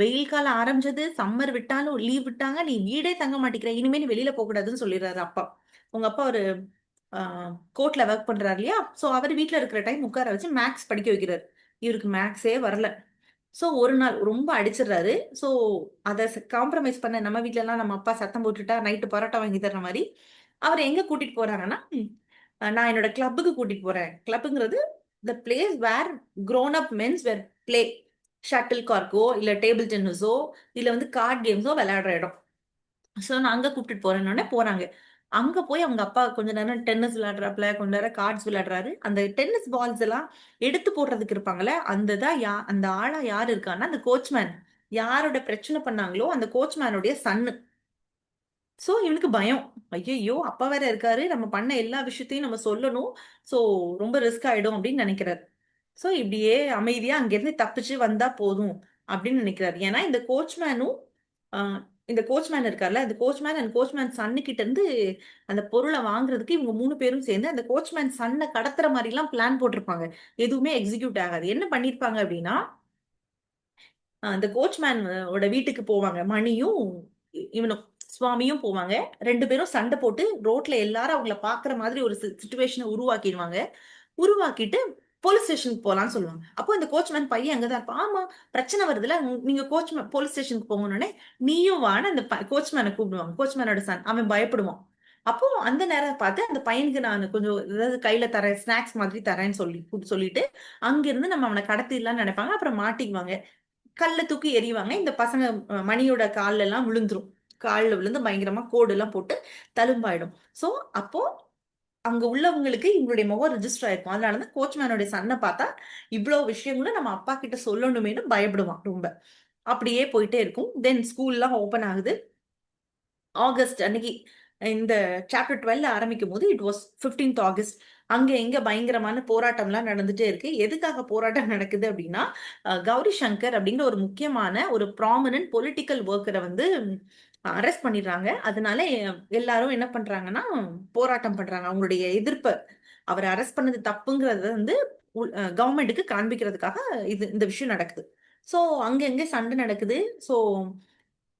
வெயில் காலம் ஆரம்பிச்சது, சம்மர் விட்டாலும் லீவ் விட்டாங்க, நீ வீடே தங்க மாட்டேங்கிற, இனிமே நீ வெளியில போக கூடாதுன்னு சொல்லிடுறாரு அப்பா. உங்க அப்பா ஒரு கோர்ட்ல ஒர்க் பண்றாரு இல்லையா? சோ அவர் வீட்ல இருக்கிற டைம் உட்கார வச்சு மேக்ஸ் படிக்க வைக்கிறாரு. இவருக்கு மேக்ஸே வரல. சோ ஒரு நாள் ரொம்ப அடிச்சிடுறாரு. சோ அதை காம்ப்ரமைஸ் பண்ண, நம்ம வீட்ல எல்லாம் நம்ம அப்பா சத்தம் போட்டுட்டா நைட்டு பரோட்டா வாங்கி தர்ற மாதிரி, அவர் எங்க கூட்டிட்டு போறாங்கன்னா, நான் என்னோட கிளப்புக்கு கூட்டிட்டு போறேன். கிளப்புங்கிறது the place where grown up mens where play, shuttle கார்க்கோ இல்ல டேபிள் டென்னிஸோ இல்ல வந்து கார்ட் கேம்ஸோ விளையாடுற இடம். சோ நான் அங்க கூப்பிட்டுட்டு போறேன்னோடனே போறாங்க. அங்க போய் அவங்க அப்பா கொஞ்ச நேரம் டென்னிஸ் விளையாடுறாப்ல, கொஞ்ச நேரம் கார்ட்ஸ் விளையாடுறாரு. அந்த டென்னிஸ் பால்ஸ் எல்லாம் எடுத்து போடுறதுக்கு இருப்பாங்கல்ல, அந்த ஆளா யாரு இருக்கான்னா, அந்த கோச்மேன். யாரோட பிரச்சனை பண்ணாங்களோ அந்த கோச்மேனுடைய சன்னு. சோ இவனுக்கு பயம். ஐயையோ! அப்பா வேற இருக்காரு. நம்ம பண்ண எல்லா விஷயத்தையும் நம்ம சொல்லணும். சோ ரொம்ப ரிஸ்க் ஆயிடும் அப்படின்னு நினைக்கிறாரு. சோ இப்படியே அமைதியா அங்கிருந்து தப்பிச்சு வந்தா போதும் அப்படின்னு நினைக்கிறாரு. ஏன்னா இந்த கோச்மேனும் இந்த கோச்மேன் இருக்கார்ல, அந்த கோச்மேன் அண்ட் கோச்மேன் சன்னு கிட்ட இருந்து அந்த பொருளை வாங்குறதுக்கு இவங்க 3 பேரும் சேர்ந்து அந்த கோச்மேன் சன்ன கடத்துற மாதிரி எல்லாம் பிளான் போட்டிருப்பாங்க. எதுவுமே எக்ஸிக்யூட் ஆகாது. என்ன பண்ணிருப்பாங்க அப்படின்னா, அந்த கோச்மேன் ஓட வீட்டுக்கு போவாங்க. மணியும் இவனும் சுவாமியும் போவாங்க. 2 பேரும் சண்டை போட்டு ரோட்ல எல்லாரும் அவங்கள பாக்குற மாதிரி ஒரு சிச்சுவேஷனை உருவாக்கிடுவாங்க. உருவாக்கிட்டு போலீஸ் ஸ்டேஷனுக்கு போலாம்னு சொல்லுவாங்க. அப்போ இந்த கோச்மேன் பையன் அங்கதான் இருப்பான். ஆமா, பிரச்சனை வருதுல, நீங்க கோச்மேன் போலீஸ் ஸ்டேஷனுக்கு போங்கன்னே, நீயும் வான்னு அந்த கோச்மேனை கூப்பிடுவாங்க. கோச்மேனோட சன். அவன் பயப்படுவான். அப்போ அந்த நேரம் பார்த்து அந்த பையனுக்கு நான் கொஞ்சம் ஏதாவது கையில தரேன், ஸ்நாக்ஸ் மாதிரி தரேன்னு சொல்லிட்டு அங்கிருந்து நம்ம அவனை கடத்திடலாம்னு நினைப்பாங்க. அப்புறம் மாட்டிக்குவாங்க. கல்ல தூக்கி எறிவாங்க. இந்த பசங்க மணியோட கால்ல எல்லாம் விழுந்துரும். கால்ல விழுந்து பயங்கரமா கோடு எல்லாம் போட்டு தழும்பாயிடும். சோ அப்போ அங்க உள்ளவங்களுக்கு இவங்களுடைய முகம் ரெஜிஸ்டர் ஆயிருக்கும். அதனாலதான் கோச்மேனுடைய சன்னை பார்த்தா இவ்வளவு விஷயங்களும் நம்ம அப்பா கிட்ட சொல்லணுமேனு பயப்படுவான் ரொம்ப. அப்படியே போயிட்டே இருக்கும். தென் ஸ்கூல் எல்லாம் ஓபன் ஆகுது. ஆகஸ்ட் அன்னைக்கு இந்த சாப்டர் 12 ஆரம்பிக்கும் போது இட் வாஸ் 15th ஆகஸ்ட். அங்க எங்க பயங்கரமான போராட்டம்லாம் நடந்துட்டே இருக்கு. எதுக்காக போராட்டம் நடக்குது அப்படின்னா, கௌரி சங்கர் அப்படிங்கிற ஒரு முக்கியமான ஒரு ப்ராமினன்ட் பொலிட்டிக்கல் ஒர்க்கரை வந்து அரெஸ்ட் பண்ணிடுறாங்க. அதனால எல்லாரும் என்ன பண்றாங்கன்னா போராட்டம் பண்றாங்க. அவங்களுடைய எதிர்ப்பை, அவரை அரெஸ்ட் பண்ணது தப்புங்கிறத வந்து கவர்மெண்ட்டுக்கு காண்பிக்கிறதுக்காக இந்த விஷயம் நடக்குது. சோ அங்கங்க சண்டை நடக்குது. சோ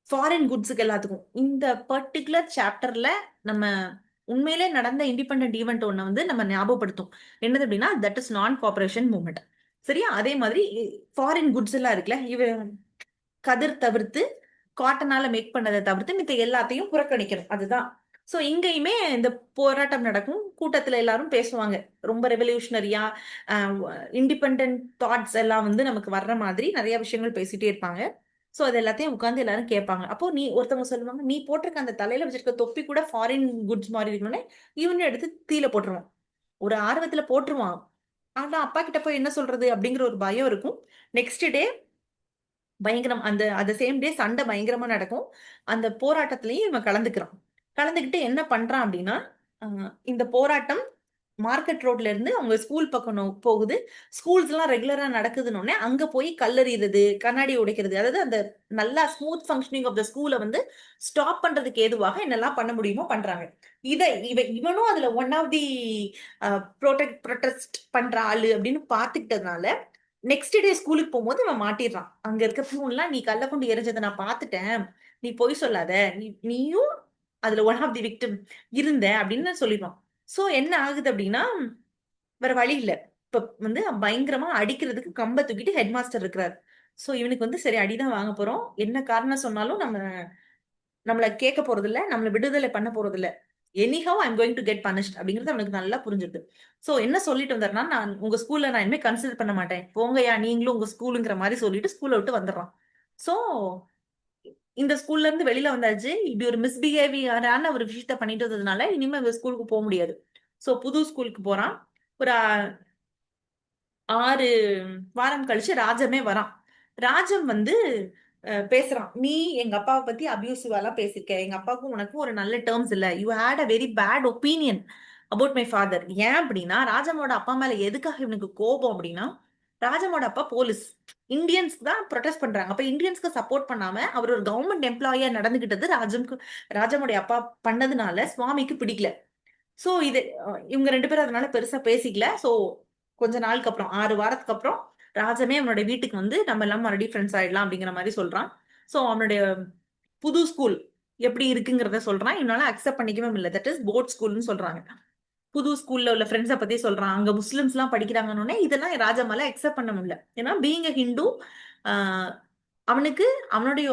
ஃபாரின் குட்ஸுக்கு எல்லாத்துக்கும் இந்த பர்டிகுலர் சாப்டர்ல நம்ம உண்மையிலே நடந்த இண்டிபெண்டன்ட் ஈவெண்ட் ஒண்ணு வந்து நம்ம ஞாபகப்படுத்தும். என்னது அப்படின்னா, தட் இஸ் நான் கோஆபரேஷன் மூவ்மெண்ட். சரியா? அதே மாதிரி ஃபாரின் குட்ஸ் எல்லாம் இருக்குல்ல, கதிர் தவிர்த்து, காட்டனால மேக் பண்ணதை தவிர்த்து மித்த எல்லாத்தையும் புறக்கணிக்கணும். அதுதான். சோ இங்கேயுமே இந்த போராட்டம் நடக்கும். கூட்டத்துல எல்லாரும் பேசுவாங்க. ரொம்ப ரெவல்யூஷனரியா இண்டிபெண்டன்ட் தாட்ஸ் எல்லாம் வந்து நமக்கு வர்ற மாதிரி நிறைய விஷயங்கள் பேசிட்டே இருப்பாங்க. சோ அது எல்லாத்தையும் உட்கார்ந்து எல்லாரும் கேட்பாங்க. அப்போ ஒருத்தவங்க சொல்லுவாங்க, நீ போட்டிருக்க அந்த தலையில வச்சிருக்க தொப்பி கூட ஃபாரின் குட்ஸ் மாதிரி இருக்கணும்னே, இவனும் எடுத்து தீல போட்டுருவான். ஒரு ஆர்வத்துல போட்டுருவான். ஆனா அப்பா கிட்ட போய் என்ன சொல்றது அப்படிங்கிற ஒரு பயம் இருக்கும். நெக்ஸ்ட் டே பயங்கரம், அந்த சேம் டே சண்டை பயங்கரமா நடக்கும். அந்த போராட்டத்திலயும் இவன் கலந்துக்கிறான். கலந்துக்கிட்டு என்ன பண்றான் அப்படின்னா, இந்த போராட்டம் மார்க்கெட் ரோட்ல இருந்து அவங்க ஸ்கூல் பக்கம் போகுது. ஸ்கூல்ஸ் எல்லாம் ரெகுலரா நடக்குதுன்னு அங்க போய் கல்லெறிறது, கண்ணாடி உடைக்கிறது, அதாவது அந்த நல்லா ஸ்மூத் ஃபங்க்ஷனிங் ஆஃப் த ஸ்கூலை வந்து ஸ்டாப் பண்றதுக்கு ஏதுவாக என்னெல்லாம் பண்ண முடியுமோ பண்றாங்க. இவனும் அதுல ஒன் ஆஃப் தி ப்ரொடெஸ்ட் பண்ற ஆளு அப்படின்னு பாத்துக்கிட்டதுனால நெக்ஸ்ட் டே ஸ்கூலுக்கு போகும்போது இவன் மாட்டிடுறான். அங்க இருக்க பியூன்லாம், நீ கல்ல கொண்டு எரிஞ்சதை நான் பார்த்துட்டேன், நீ பொய் சொல்லாத, நீயும் அதுல ஒன் ஆஃப் தி விக்டிம் இருந்த அப்படின்னு சொல்லிடுவான். சோ என்ன ஆகுது அப்படின்னா, வேற வழி இல்ல. இப்ப வந்து பயங்கரமா அடிக்கிறதுக்கு கம்ப தூக்கிட்டு ஹெட் மாஸ்டர் இருக்கிறார். சோ இவனுக்கு வந்து சரி அடிதான் வாங்க போறோம். என்ன காரணம் சொன்னாலும் நம்மள கேட்க போறது இல்ல. நம்மள விடுதலை பண்ண போறது இல்ல. Anyhow I am going to get punished அப்படிங்கிறது அவனுக்கு நல்லா புரிஞ்சிருது. சோ என்ன சொல்லிட்டு வந்தாருன்னா, நான் உங்க ஸ்கூல்ல நான் இனிமே கன்சிடர் பண்ண மாட்டேன். போங்கயா நீங்களும் உங்க ஸ்கூலுங்கிற மாதிரி சொல்லிட்டு ஸ்கூல்ல விட்டு வந்துடுறான். சோ இந்த ஸ்கூல்ல இருந்து வெளியில வந்தாச்சு. இப்படி ஒரு மிஸ்பிஹேவியரான ஒரு விஷயத்த பண்ணிட்டு வந்ததுனால இனிமே இந்த ஸ்கூலுக்கு போக முடியாது. சோ புது ஸ்கூலுக்கு போறான். ஒரு 6 வாரம் கழிச்சு ராஜமே வரான். ராஜம் வந்து பேசுறான். நீ எங்க அப்பாவை பத்தி அபியூசிவா எல்லாம் பேசிருக்க. எங்க அப்பாவுக்கும் உனக்கும் ஒரு நல்ல டேர்ம்ஸ் இல்ல. You had a very bad opinion about my father. ஏன் அப்படின்னா ராஜமோட அப்பா மேல எதுக்காக இவனுக்கு கோபம் அப்படின்னா, ராஜமோட அப்பா போலீஸ், இந்தியன்ஸ் தான் ப்ரொடெஸ்ட் பண்றாங்க. அப்ப இந்தியன்ஸ்க்கு சப்போர்ட் பண்ணாம அவர் ஒரு கவர்மெண்ட் எம்ப்ளாயியா நடந்துகிட்டது ராஜமுடைய அப்பா பண்ணதுனால சுவாமிக்கு பிடிக்கல. சோ இது இவங்க 2 பேரும் அதனால பெருசா பேசிக்கல. சோ கொஞ்ச நாளுக்கு அப்புறம் 6 வாரத்துக்கு அப்புறம் ராஜமே அவனோட வீட்டுக்கு வந்து நம்ம எல்லாம் மறுபடியும் ஃப்ரெண்ட்ஸ் ஆயிடலாம் அப்படிங்கிற மாதிரி சொல்றான். சோ அவனுடைய புது ஸ்கூல் எப்படி இருக்குங்கிறத சொல்றான். இவனால அக்செப்ட் பண்ணிக்கவே இல்லை. தட் இஸ் போர்ட் ஸ்கூல்னு சொல்றாங்க. புது ஸ்கூல்ல உள்ள ஃப்ரெண்ட்ஸை பத்தி சொல்றான். அங்க முஸ்லிம்ஸ் எல்லாம் படிக்கிறாங்கன்னு இதெல்லாம் ராஜாமால அக்செப்ட் பண்ண முடியல. ஏன்னா பீயிங் அ ஹிந்து, அவனுக்கு அவனுடைய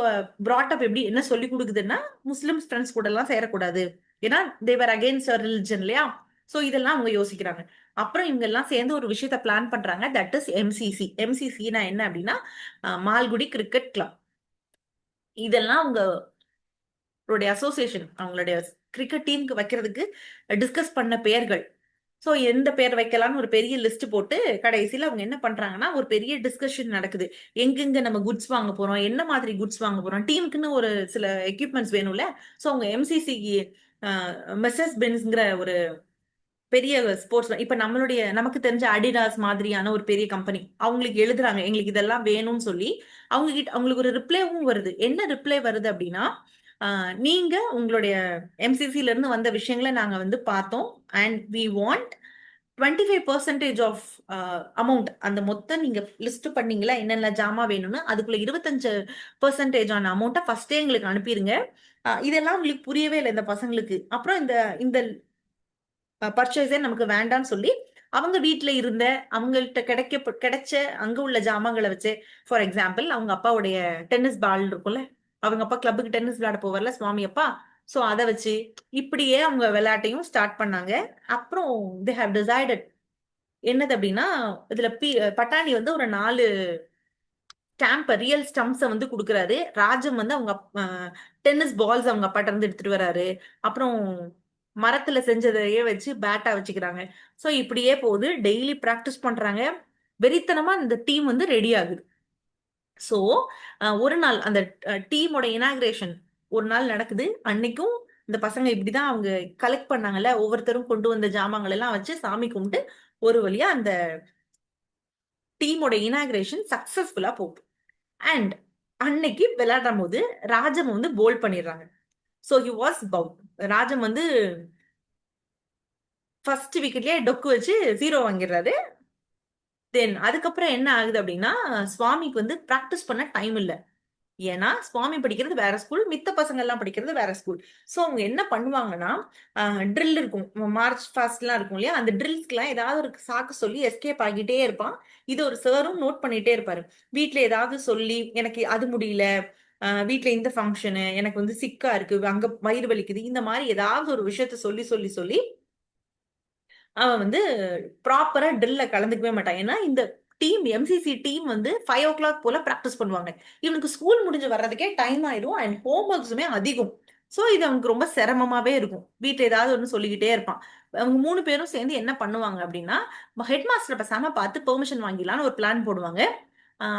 பிராட்டப் எப்படி என்ன சொல்லி கொடுக்குதுன்னா முஸ்லிம்ஸ் ஃப்ரெண்ட்ஸ் கூட எல்லாம் சேரக்கூடாது. ஏன்னா தேவர் அகெயின்ஸ்ட் ரிலிஜன் இல்லையா. சோ இதெல்லாம் அவங்க யோசிக்கிறாங்க. அப்புறம் இவங்க எல்லாம் சேர்ந்து ஒரு விஷயத்த பிளான் பண்றாங்க. That is MCC. எம்சிசினா என்ன அப்படின்னா மால்குடி கிரிக்கெட் கிளப். இதெல்லாம் அவங்களுடைய அசோசியேஷன், அவங்களுடைய கிரிக்கெட் டீமுக்கு வைக்கிறதுக்கு டிஸ்கஸ் பண்ண பெயர்கள். சோ எந்த பேர் வைக்கலாம்னு ஒரு பெரிய லிஸ்ட் போட்டு கடைசியில அவங்க என்ன பண்றாங்கன்னா ஒரு பெரிய டிஸ்கஷன் நடக்குது. எங்கெங்க நம்ம குட்ஸ் வாங்க போறோம், என்ன மாதிரி குட்ஸ் வாங்க போறோம், டீமுக்குன்னு ஒரு சில எக்யூப்மெண்ட்ஸ் வேணும்ல. சோ அவங்க எம்சிசி மெசஸ் பென்ஸ்ங்கிற ஒரு பெரிய ஸ்போர்ட்ஸ், இப்ப நமக்கு தெரிஞ்ச அடிடாஸ் மாதிரியான ஒரு பெரிய கம்பெனி அவங்களுக்கு எழுதுறாங்க எங்களுக்கு இதெல்லாம் வேணும்னு சொல்லி. அவங்க கிட்ட அவங்களுக்கு ஒரு ரிப்ளைவும் வருது. என்ன ரிப்ளை வருது அப்படின்னா, நீங்க உங்களுடைய எம்சிசில இருந்து வந்த விஷயங்களை நாங்க வந்து பார்த்தோம் and we want 25% of amount. அந்த மொத்தம் நீங்க லிஸ்ட் பண்ணீங்களா என்னென்ன ஜாமா வேணும்னு, அதுக்குள்ள 25% ஆன அமௌண்ட்டை ஃபர்ஸ்டே எங்களுக்கு அனுப்பிடுங்க. இதெல்லாம் உங்களுக்கு புரியவே இல்லை இந்த பசங்களுக்கு. அப்புறம் இந்த இந்த பர்ச்சேஸே நமக்கு வேண்டாம்னு சொல்லி அவங்க வீட்டுல இருந்த அவங்கள்ட்ட கிடைச்ச அங்க உள்ள ஜாமான்களை வச்சு, ஃபார் எக்ஸாம்பிள் அவங்க அப்பாவுடைய டென்னிஸ் பால் இருக்கும்ல, அவங்க அப்பா கிளப்புக்கு டென்னிஸ் விளையாட போவார்ல சுவாமி அப்பா. சோ அதை வச்சு இப்படியே அவங்க விளையாட்டையும் ஸ்டார்ட் பண்ணாங்க. அப்புறம் தே ஹேவ் டிசைடட் என்னது அப்படின்னா, இதுல பட்டாணி வந்து ஒரு 4 ஸ்டாம்ப் ரியல் ஸ்டம்ப்ஸை வந்து கொடுக்குறாரு. ராஜம் வந்து அவங்க டென்னிஸ் பால்ஸ் அவங்க அப்பாட்ட இருந்து எடுத்துட்டு வராரு. அப்புறம் மரத்துல செஞ்சதையே வச்சு பேட்டா வச்சுக்கிறாங்க. சோ இப்படியே போகுது. டெய்லி பிராக்டிஸ் பண்றாங்க. வெறித்தனமா இந்த டீம் வந்து ரெடி ஆகுது. சோ ஒரு நாள் அந்த டீமோட இனாகிரேஷன் ஒரு நாள் நடக்குது. அன்னைக்கும் இந்த பசங்க இப்படிதான் அவங்க கலெக்ட் பண்ணாங்கல்ல, ஒவ்வொருத்தரும் கொண்டு வந்த ஜாமான்கள் எல்லாம் வச்சு சாமி கும்பிட்டு ஒரு வழியா அந்த டீமோட இனாகிரேஷன் சக்சஸ்ஃபுல்லா போகுது. அண்ட் அன்னைக்கு விளையாடும் போது ராஜம் வந்து போல் பண்ணிடுறாங்க. So he was bowled. Rajam வந்து ஃபர்ஸ்ட் விக்கெட்லயே டொக்கு வச்சு 0 வாங்கிடுறாரு. தென் அதுக்கப்புறம் என்ன ஆகுது அப்படின்னா, சுவாமிக்கு வந்து பிராக்டிஸ் பண்ண டைம் இல்ல. ஏன்னா சுவாமி படிக்கிறது வேற ஸ்கூல், மித்த பசங்க எல்லாம் படிக்கிறது வேற ஸ்கூல். சோ அவங்க என்ன பண்ணுவாங்கன்னா, ட்ரில் இருக்கும், மார்ச் ஃபாஸ்ட் எல்லாம் இருக்கும் இல்லையா, அந்த ட்ரில்ஸ்க்கு எல்லாம் ஏதாவது ஒரு சாக்கு சொல்லி எஸ்கேப் ஆகிட்டே இருப்பான். இது ஒரு சாரும் நோட் பண்ணிட்டே இருப்பாரு. வீட்டுல ஏதாவது சொல்லி எனக்கு அது முடியல, வீட்டுல இந்த ஃபங்க்ஷனு, எனக்கு வந்து சிக்கா இருக்கு, அங்க வயிறு வலிக்குது, இந்த மாதிரி ஏதாவது ஒரு விஷயத்த சொல்லி சொல்லி சொல்லி அவன் வந்து ப்ராப்பரா ட்ரில்ல கலந்துக்கவே மாட்டான். ஏன்னா இந்த டீம் எம்சிசி டீம் வந்து 5 o'clock போல பிராக்டிஸ் பண்ணுவாங்க. இவனுக்கு ஸ்கூல் முடிஞ்சு வர்றதுக்கே டைம் ஆயிடும் அண்ட் ஹோம் ஒர்க்ஸுமே அதிகம். சோ இது அவனுக்கு ரொம்ப சிரமமாவே இருக்கும். வீட்டுல ஏதாவது ஒண்ணு சொல்லிக்கிட்டே இருப்பான். அவங்க 3 பேரும் சேர்ந்து என்ன பண்ணுவாங்க அப்படின்னா, ஹெட் மாஸ்டர் பேசாம பார்த்து பெர்மிஷன் வாங்கிடலாம்னு ஒரு பிளான் போடுவாங்க.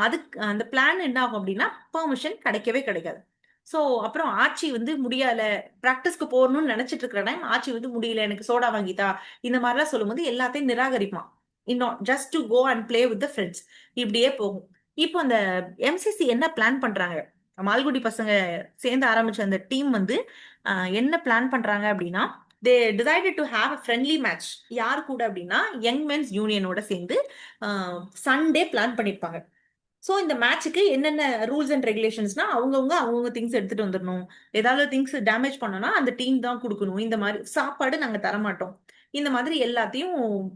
அதுக்கு அந்த பிளான் என்ன ஆகும் அப்படின்னா பெர்மிஷன் கிடைக்கவே கிடைக்காது. சோ அப்புறம் ஆச்சி வந்து முடியல, பிராக்டிஸ்க்கு போகணும்னு நினைச்சிட்டு இருக்கிற டைம் ஆச்சி வந்து முடியல எனக்கு சோடா வாங்கித்தா, இந்த மாதிரிலாம் சொல்லும்போது எல்லாத்தையும் நிராகரிப்பான். இன்னும் just to go and play with friends. இப்படியே போகும். இப்போ அந்த எம்சிசி என்ன பிளான் பண்றாங்க, மால்குடி பசங்க சேர்ந்து ஆரம்பிச்ச அந்த டீம் வந்து என்ன பிளான் பண்றாங்க அப்படின்னா, தே decided to have a friendly match. யார் கூட அப்படின்னா யங் மென்ஸ் யூனியனோட சேர்ந்து சண்டே பிளான் பண்ணிருப்பாங்க. சோ இந்த மேட்சுக்கு என்னென்ன ரூல்ஸ் அண்ட் ரெகுலேஷன்ஸ்னா, அவங்கவுங்க திங்ஸ் எடுத்துட்டு வந்துடணும். ஏதாவது திங்ஸ் டேமேஜ் பண்ணோம்னா அந்த டீம் தான் கொடுக்கணும். இந்த மாதிரி சாப்பாடு நாங்க தரமாட்டோம். இந்த மாதிரி எல்லாத்தையும்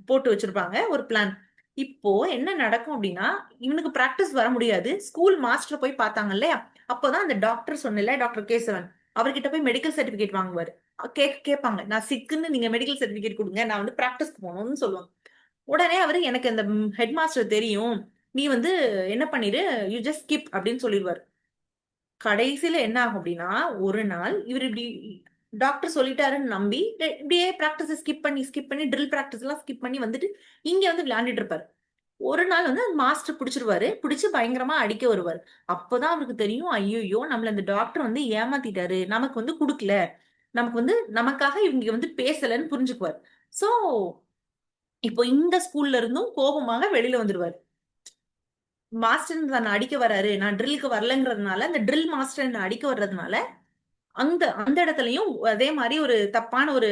போட்டு வச்சிருப்பாங்க ஒரு பிளான். இப்போ என்ன நடக்கும் அப்படின்னா, இவனுக்கு பிராக்டிஸ் வர முடியாது. ஸ்கூல் மாஸ்டர் போய் பார்த்தாங்க இல்லையா, அப்போதான் அந்த டாக்டர் சொன்னல, டாக்டர் கேசவன், அவர்கிட்ட போய் மெடிக்கல் சர்டிபிகேட் வாங்குவாரு. கேட்பாங்க, நான் சிக்குன்னு நீங்க மெடிக்கல் சர்டிபிகேட் கொடுங்க, நான் வந்து பிராக்டிஸ்க்கு போகணும்னு சொல்லுவாங்க. உடனே அவரு எனக்கு இந்த ஹெட் மாஸ்டர் தெரியும், நீ வந்து என்ன பண்ணிரு, யூ ஜஸ்ட் ஸ்கிப் அப்படின்னு சொல்லிடுவாரு. கடைசியில என்ன ஆகும் அப்படின்னா, ஒரு நாள் இவர் இப்படி டாக்டர் சொல்லிட்டாருன்னு நம்பி இப்படியே பிராக்டிஸ் ஸ்கிப் பண்ணி ட்ரில் பிராக்டிஸ் எல்லாம் ஸ்கிப் பண்ணி வந்துட்டு இங்க வந்து விளையாண்டுட்டு இருப்பாரு. ஒரு நாள் வந்து மாஸ்டர் பிடிச்சிருவாரு, பிடிச்சு பயங்கரமா அடிக்க வருவாரு. அப்பதான் அவருக்கு தெரியும், ஐயோ நம்மள இந்த டாக்டர் வந்து ஏமாத்திட்டாரு, நமக்கு வந்து குடுக்கல, நமக்கு வந்து நமக்காக இவங்க வந்து பேசலன்னு புரிஞ்சுக்குவார். சோ இப்போ இந்த ஸ்கூல்ல இருந்தும் கோபமாக வெளியில வந்துருவாரு. மாஸ்டர் தன்னை அடிக்க வராரு, நான் ட்ரில்லுக்கு வரலங்கிறதுனால, அந்த ட்ரில் மாஸ்டர் என்ன அடிக்க வர்றதுனால அந்த அந்த இடத்துலயும் அதே மாதிரி ஒரு தப்பான ஒரு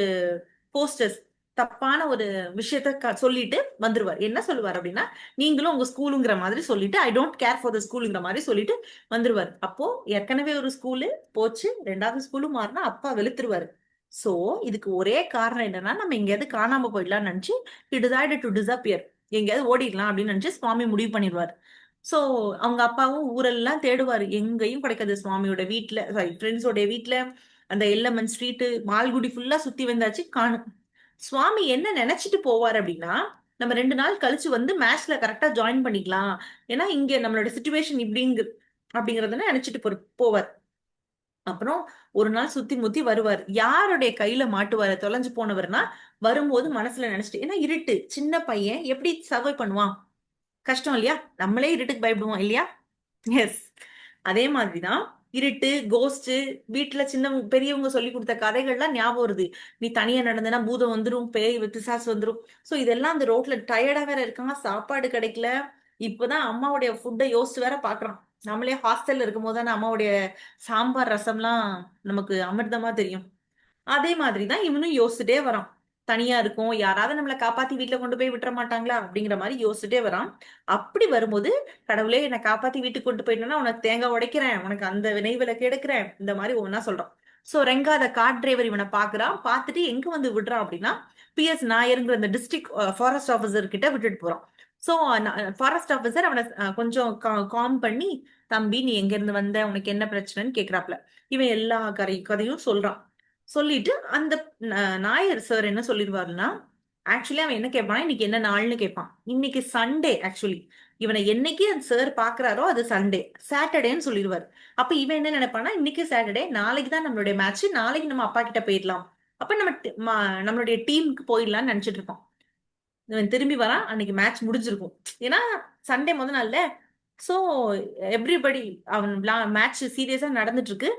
போஸ்டர்ஸ், தப்பான ஒரு விஷயத்த சொல்லிட்டு வந்துருவார். என்ன சொல்லுவார் அப்படின்னா, நீங்களும் உங்க ஸ்கூலுங்கிற மாதிரி சொல்லிட்டு, I don't care for the ஸ்கூலுங்கிற மாதிரி சொல்லிட்டு வந்துருவார். அப்போ ஏற்கனவே ஒரு ஸ்கூலு போச்சு, ரெண்டாவது ஸ்கூலும் மாறினா அப்பா வெளுத்துருவாரு. சோ இதுக்கு ஒரே காரணம் என்னன்னா, நம்ம எங்கேயாவது காணாம போயிடலாம்னு நினைச்சு he decided to disappear, எங்கேயாவது ஓடிடலாம் அப்படின்னு நினைச்சு சுவாமி முடிவு பண்ணிடுவார். சோ அவங்க அப்பாவும் ஊரெல்லாம் தேடுவாரு, எங்கேயும் கிடைக்காது. சுவாமியோட வீட்டுல, சாரி ஃப்ரெண்ட்ஸோட வீட்டுல, அந்த எல்லம்மன் ஸ்ட்ரீட், மால்குடி ஃபுல்லா சுத்தி வந்தாச்சு, காணும். சுவாமி என்ன நினைச்சிட்டு போவார் அப்படின்னா, நம்ம 2 நாள் கழிச்சு வந்து மேட்ச்ல கரெக்டா ஜாயின் பண்ணிக்கலாம், ஏன்னா இங்க நம்மளோட சுச்சுவேஷன் இப்படிங்கு அப்படிங்கறத நினைச்சிட்டு போவார். அப்புறம் ஒரு நாள் சுத்தி முத்தி வருவார். யாருடைய கையில மாட்டுவாரு தொலைஞ்சு போனவர்னா, வரும்போது மனசுல நினைச்சிட்டு, ஏன்னா இருட்டு, சின்ன பையன் எப்படி சர்வை பண்ணுவான், கஷ்டம் இல்லையா? நம்மளே இருட்டுக்கு பயப்படுவோம் இல்லையா? எஸ். அதே மாதிரிதான் இருட்டு, கோஸ்ட், வீட்டுல சின்ன பெரியவங்க சொல்லி கொடுத்த கதைகள்லாம் ஞாபகம் வருது. நீ தனியா நடந்தனா பூதம் வந்துரும், பேய் பிசாசு வந்துரும். சோ இதெல்லாம் அந்த ரோட்ல டயர்டா வேற இருக்காங்க, சாப்பாடு கிடைக்கல. இப்பதான் அம்மாவுடைய ஃபுட்டை யோசிச்சு வேற பாக்குறான். நம்மளே ஹாஸ்டல்ல இருக்கும் போது தானே அம்மாவுடைய சாம்பார் ரசம்லாம் நமக்கு அமிர்தமா தெரியும். அதே மாதிரிதான் இவனும் யோசிச்சுட்டே வரான். தனியா இருக்கும், யாராவது நம்மளை காப்பாத்தி வீட்டுல கொண்டு போய் விட்டுற மாட்டாங்களா அப்படிங்கிற மாதிரி யோசிச்சுட்டே வரான். அப்படி வரும்போது, கடவுளே என்னை காப்பாத்தி வீட்டுக்கு கொண்டு போயிட்டேன்னா உனக்கு தேங்காய் உடைக்கிறேன், உனக்கு அந்த வினை விலக்கு எடுக்கிறேன், இந்த மாதிரி ஒவ்வொன்னா சொல்றான். சோ ரெங்காத கார் டிரைவர் இவனை பாக்குறான். பார்த்துட்டு எங்க வந்து விடுறான் அப்படின்னா, PS நாயருங்கிற அந்த டிஸ்ட்ரிக்ட் ஃபாரஸ்ட் ஆபீசர் கிட்ட விட்டுட்டு போறான். சோ ஃபாரஸ்ட் ஆபீசர் அவனை கொஞ்சம் காம் பண்ணி, தம்பி நீ எங்க இருந்து வந்த, உனக்கு என்ன பிரச்சனைன்னு கேக்குறாப்ல. இவன் எல்லா கதையும் சொல்றான். சொல்லிட்டு அந்த நாயர் சார் என்ன சொல்லிடுவாருன்னா, ஆக்சுவலி அவன் என்ன கேட்பான், இன்னைக்கு என்ன நாள்னு கேட்பான். இன்னைக்கு சண்டே ஆக்சுவலி. இவனை என்னைக்கு அந்த சார் பாக்குறாரோ அது சண்டே, சாட்டர்டேன்னு சொல்லிடுவாரு. அப்ப இவன் என்ன நினைப்பானா, இன்னைக்கு சாட்டர்டே, நாளைக்கு தான் நம்மளுடைய மேட்ச், நாளைக்கு நம்ம அப்பா கிட்ட போயிடலாம், அப்ப நம்ம நம்மளுடைய டீமுக்கு போயிடலாம்னு நினைச்சிட்டு இருப்பான். இவன் திரும்பி வரான், அன்னைக்கு மேட்ச் முடிஞ்சிருக்கும். ஏன்னா சண்டே முத நாள்ல. சோ எவ்ரிபடி, அவன் மேட்ச் சீரியஸா நடந்துட்டு இருக்கு.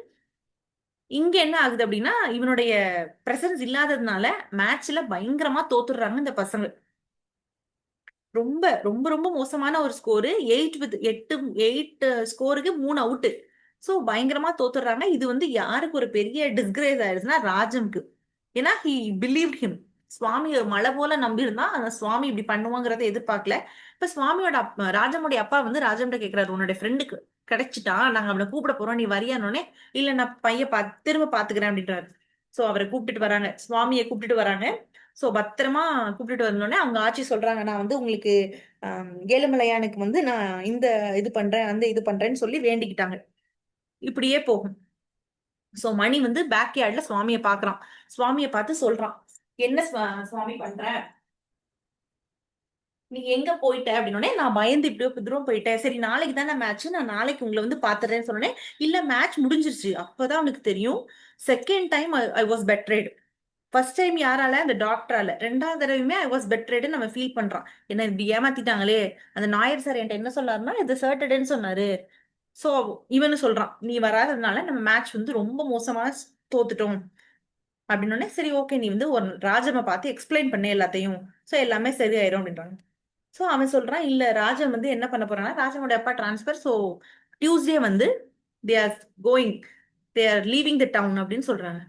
இங்க என்ன ஆகுது அப்படின்னா, இவனுடைய பிரசன்ஸ் இல்லாததுனால மேட்ச்ல பயங்கரமா தோத்துடுறாங்க இந்த பசங்க. ரொம்ப ரொம்ப ரொம்ப மோசமான ஒரு ஸ்கோரு. 8 ஸ்கோருக்கு 3 அவுட். சோ பயங்கரமா தோத்துடுறாங்க. இது வந்து யாருக்கு ஒரு பெரிய டிஸ்கிரேஸ் ஆயிடுச்சுன்னா ராஜம்க்கு. ஏன்னா ஹி பிலீவ் ஹிம். சுவாமி ஒரு மலை போல நம்பியிருந்தா, அந்த சுவாமி இப்படி பண்ணுவாங்கிறத எதிர்பார்க்கல. இப்ப சுவாமியோட ராஜமுடைய அப்பா வந்து ராஜம்கிட்ட கேக்குறாரு, உன்னோட ஃப்ரெண்டுக்கு கிடைச்சிட்டான், நாங்க அவனை கூப்பிட போறோம், நீ வரியானோடனே, இல்ல நான் பையன் திரும்ப பாத்துக்கிறேன் அப்படின்றாரு. சோ அவரை கூப்பிட்டுட்டு வராங்க, சுவாமியை கூப்பிட்டுட்டு வராங்க. சோ பத்திரமா கூப்பிட்டுட்டு வந்தோடனே அவங்க ஆட்சி சொல்றாங்க, நான் வந்து உங்களுக்கு ஏழுமலையானுக்கு வந்து நான் இந்த இது பண்றேன், அந்த இது பண்றேன்னு சொல்லி வேண்டிக்கிட்டாங்க. இப்படியே போகும். சோ மணி வந்து பேக் யார்ட்ல சுவாமியை பாக்குறான். சுவாமியை பார்த்து சொல்றான், என்ன சுவாமி பண்ற, நீ எங்க போயிட்ட அப்படின்னோடனே, நான் பயந்து இப்படியோ தூரம் போயிட்டேன், சரி நாளைக்கு தானே மேட்ச், நான் நாளைக்கு உங்களை வந்து பாத்துறேன்னு சொன்னேன். இல்ல மேட்ச் முடிஞ்சிருச்சு. அப்பதான் அவனுக்கு தெரியும், second time I was betrayed. First time யாரால, அந்த டாக்டரால. ரெண்டாவது தடவையுமே ஐ வாஸ் பெட்ரேட்னு நம்ம ஃபீல் பண்றான். என்ன இப்படி ஏமாத்திட்டாங்களே. அந்த நாயர் சார் என்கிட்ட என்ன சொன்னாருன்னா, இது சர்டடேன்னு சொன்னாரு. சோ இவனு சொல்றான், நீ வராததுனால நம்ம மேட்ச் வந்து ரொம்ப மோசமா தோத்துட்டோம் அப்படின்னோடனே, சரி ஓகே, நீ வந்து ஒரு ராஜமை பார்த்து எக்ஸ்பிளைன் பண்ணு எல்லாத்தையும், சோ எல்லாமே சரியாயிரும் அப்படின்றாங்க. சோ அவன் சொல்றான், இல்ல ராஜன் வந்து என்ன பண்ண போறான்னா, ராஜனோட அப்பா டிரான்ஸ்பர், சோ டியூஸ்டே வந்து they are going, they are leaving the down அப்படின்னு சொல்றாங்க.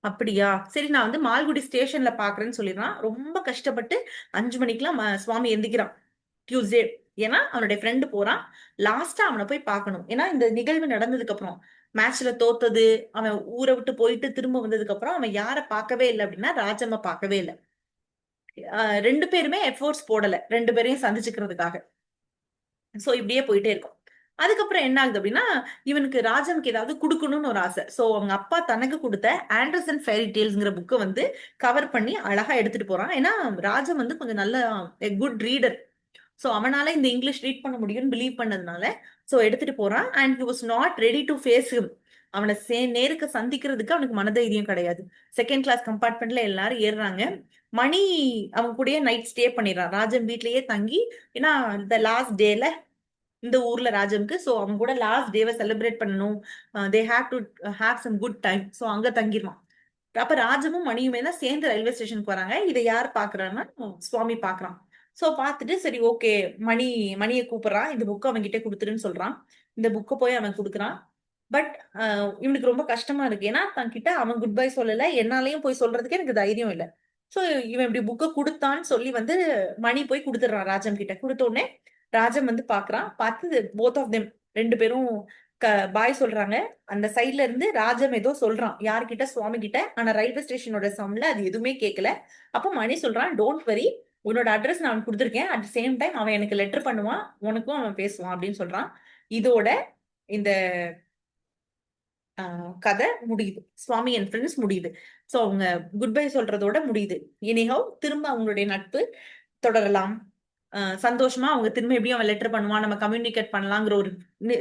அப்படியா, சரி நான் வந்து மால்குடி ஸ்டேஷன்ல பாக்குறேன்னு சொல்லிடுறான். ரொம்ப கஷ்டப்பட்டு 5 மணிக்கெல்லாம் சுவாமி எந்திக்கிறான் டியூஸ்டே. ஏன்னா அவனுடைய ஃப்ரெண்டு போறான், லாஸ்டா அவனை போய் பார்க்கணும். ஏன்னா இந்த நிகழ்வு நடந்ததுக்கு அப்புறம், மேட்ச்ல தோத்தது, அவன் ஊரை விட்டு போயிட்டு திரும்ப வந்ததுக்கு அப்புறம் அவன் யாரை பார்க்கவே இல்லை அப்படின்னா, ராஜம்மா பார்க்கவே இல்லை. 2 பேருமே எஃபோர்ட்ஸ் போடல 2 பேரையும் சந்திச்சுக்கிறதுக்காக. சோ இப்படியே போயிட்டே இருக்கும். அதுக்கப்புறம் என்ன ஆகுது அப்படின்னா, இவனுக்கு ராஜனுக்கு ஏதாவது கொடுக்கணும்னு ஒரு ஆசை. சோ அவங்க அப்பா தனக்கு கொடுத்த ஆண்டர்சன் ஃபேரி டேல்ஸ்ங்கிற புக்கை வந்து கவர் பண்ணி அழகா எடுத்துட்டு போறான். ஏன்னா ராஜன் வந்து கொஞ்சம் நல்ல குட் ரீடர். சோ அவனால இந்த இங்கிலீஷ் ரீட் பண்ண முடியும்னு பிலீவ் பண்ணதுனால சோ எடுத்துட்டு போறான். And he was not ready to face him. அவனை நேருக்கு சந்திக்கிறதுக்கு அவனுக்கு மனதைரியம் கிடையாது. செகண்ட் கிளாஸ் கம்பார்ட்மெண்ட்ல எல்லாரும் ஏறுறாங்க. மணி அவன் கூடயே நைட் ஸ்டே பண்ணிடுறான், ராஜன் வீட்லயே தங்கி. ஏன்னா இந்த லாஸ்ட் டேல இந்த ஊர்ல ராஜனுக்கு, சோ அவங்க கூட லாஸ்ட் டேவை செலிப்ரேட் பண்ணணும், they have to have some good time. So அங்க தங்கிடுவான். அப்ப ராஜமும் மணியுமே தான் சேர்ந்து ரயில்வே ஸ்டேஷனுக்கு வராங்க. இதை யார் பாக்குறான்னா சுவாமி பாக்குறான். சோ பாத்துட்டு சரி ஓகே, மணியை கூப்பிடுறான், இந்த புக் அவன் கிட்ட கொடுத்துருன்னு சொல்றான். இந்த புக்கை போய் அவன் கொடுக்குறான். பட் இவனுக்கு ரொம்ப கஷ்டமா இருக்கு. ஏன்னா தன் கிட்ட அவன் குட் பை சொல்லல, என்னாலையும் போய் சொல்றதுக்கு எனக்கு தைரியம் இல்லை. சோ இவன் இப்படி புக்கை கொடுத்தான்னு சொல்லி வந்து மணி போய் கொடுத்துடுறான் ராஜம் கிட்ட. கொடுத்த உடனே ராஜம் வந்து பாக்குறான். பார்த்து போத் ஆஃப் தெம் ரெண்டு பேரும் பாய் சொல்றாங்க. அந்த சைட்ல இருந்து ராஜம் ஏதோ சொல்றான் யார்கிட்ட, சுவாமி கிட்ட. ஆனா ரயில்வே ஸ்டேஷனோட சவுண்ட்ல அது எதுவுமே கேட்கல. அப்ப மணி சொல்றான், டோன்ட் வரி, உன்னோட அட்ரஸ் நான் கொடுத்துருக்கேன். அட் சேம் டைம் அவன் எனக்கு லெட்டர் பண்ணுவான், உனக்கும் அவன் பேசுவான் அப்படின்னு சொல்றான். இதோட இந்த கதை முடியுது. சுவாமி அண்ட் ஃப்ரெண்ட்ஸ் முடியுது. சோ அவங்க குட் பை சொல்றதோட முடியுது. எனிஹவ் திரும்ப அவங்களுடைய நட்பு தொடரலாம். சந்தோஷமா அவங்க திரும்ப எப்படியும் அவன் லெட்டர் பண்ணுவான், நம்ம கம்யூனிகேட் பண்ணலாங்கிற ஒரு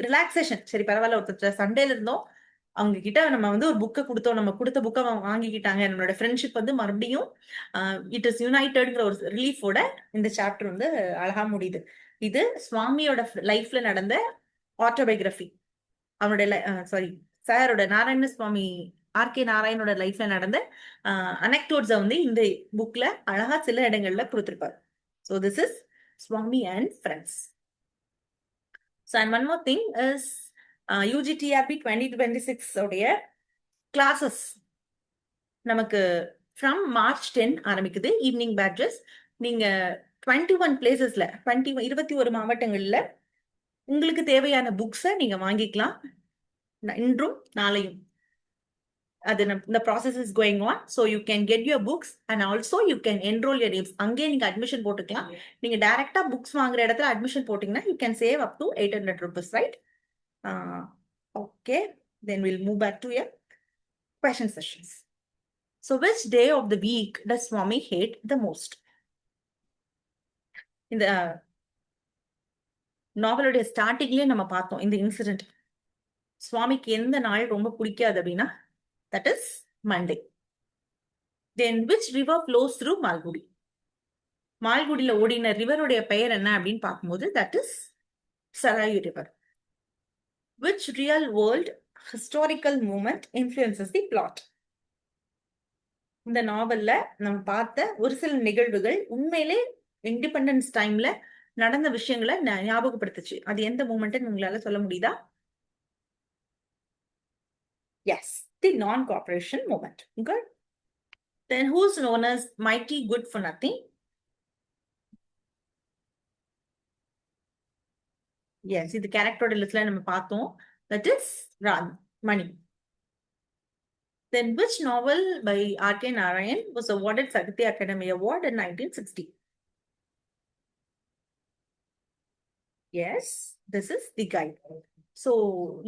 ரிலாக்ஸேஷன். சரி பரவாயில்ல, ஒருத்தர் சண்டேல இருந்தோம், அவங்க கிட்ட நம்ம வந்து ஒரு புக்கை கொடுத்தோம், நம்ம கொடுத்த புக்கை அவங்க வாங்கிக்கிட்டாங்க, நம்மளோட ஃப்ரெண்ட்ஷிப் வந்து மறுபடியும் இட் இஸ் யுனைடெட்ங்கிற ஒரு ரிலீஃபோட இந்த சாப்டர் வந்து அழகா முடியுது. இது சுவாமியோட லைஃப்ல நடந்த ஆட்டோபயோகிராஃபி. அவனுடைய சாரி சாரோட நாராயண சுவாமி ஆர்.கே. நாராயணோட லைஃப்ல நடந்த அனெக்டோட்ஸை வந்து இந்த புக்ல அழகா சில இடங்கள்ல கொடுத்திருப்பாரு. So this is Swami and friends. So and one more thing is UGTRB 2026 உடைய கிளாஸஸ் நமக்கு ஃப்ரம் March 10 ஆரம்பிக்குது. Evening batches. நீங்க 21 பிளேசஸ்ல 21 மாவட்டங்கள்ல உங்களுக்கு தேவையான புக்ஸை நீங்க வாங்கிக்கலாம். இன்றும் நாளையும் அது the process is going on, so you can get your books and also you can enroll your names. அங்கே நீங்க அட்மிஷன் போட்டுக்கலாம். நீங்க டைரக்டா புக்ஸ் வாங்குற இடத்துல அட்மிஷன் போட்டீங்கன்னா you can save up to 800 rupees, right? Okay, then we'll move back to your question sessions. So which day of the week does Swami hate the most? இந்த நாவலுடைய ஸ்டார்டிங்லயே நம்ம பார்த்தோம் இந்த இன்சிடென்ட். சுவாமிக்கு எந்த நாள் ரொம்ப பிடிக்காது அப்படின்னா that is Monday. Then which river flows through Malgudi? மால்குடியில ஓடின ரிவருடைய பெயர் என்ன அப்படின்னு பார்க்கும்போது that is Sarayu river. Which real world historical moment influences the plot? இந்த நாவல்ல நம்ம பார்த்த ஒரு சில நிகழ்வுகள் உண்மையிலே இண்டிபெண்டன்ஸ் டைம்ல நடந்த விஷயங்களை ஞாபகப்படுத்துச்சு. அது எந்த மூமெண்ட் உங்களால சொல்ல முடியுதா? Yes, the non-cooperation movement. Good. Then who's known as mighty good for nothing? Yes, இது கேரக்டரோட லிஸ்ட்ல நம்ம பார்த்தோம். That is Mani. Then which novel by R.K. Narayan was awarded Sahityā Akademi Award in 1960? Yes, this is The Guide. So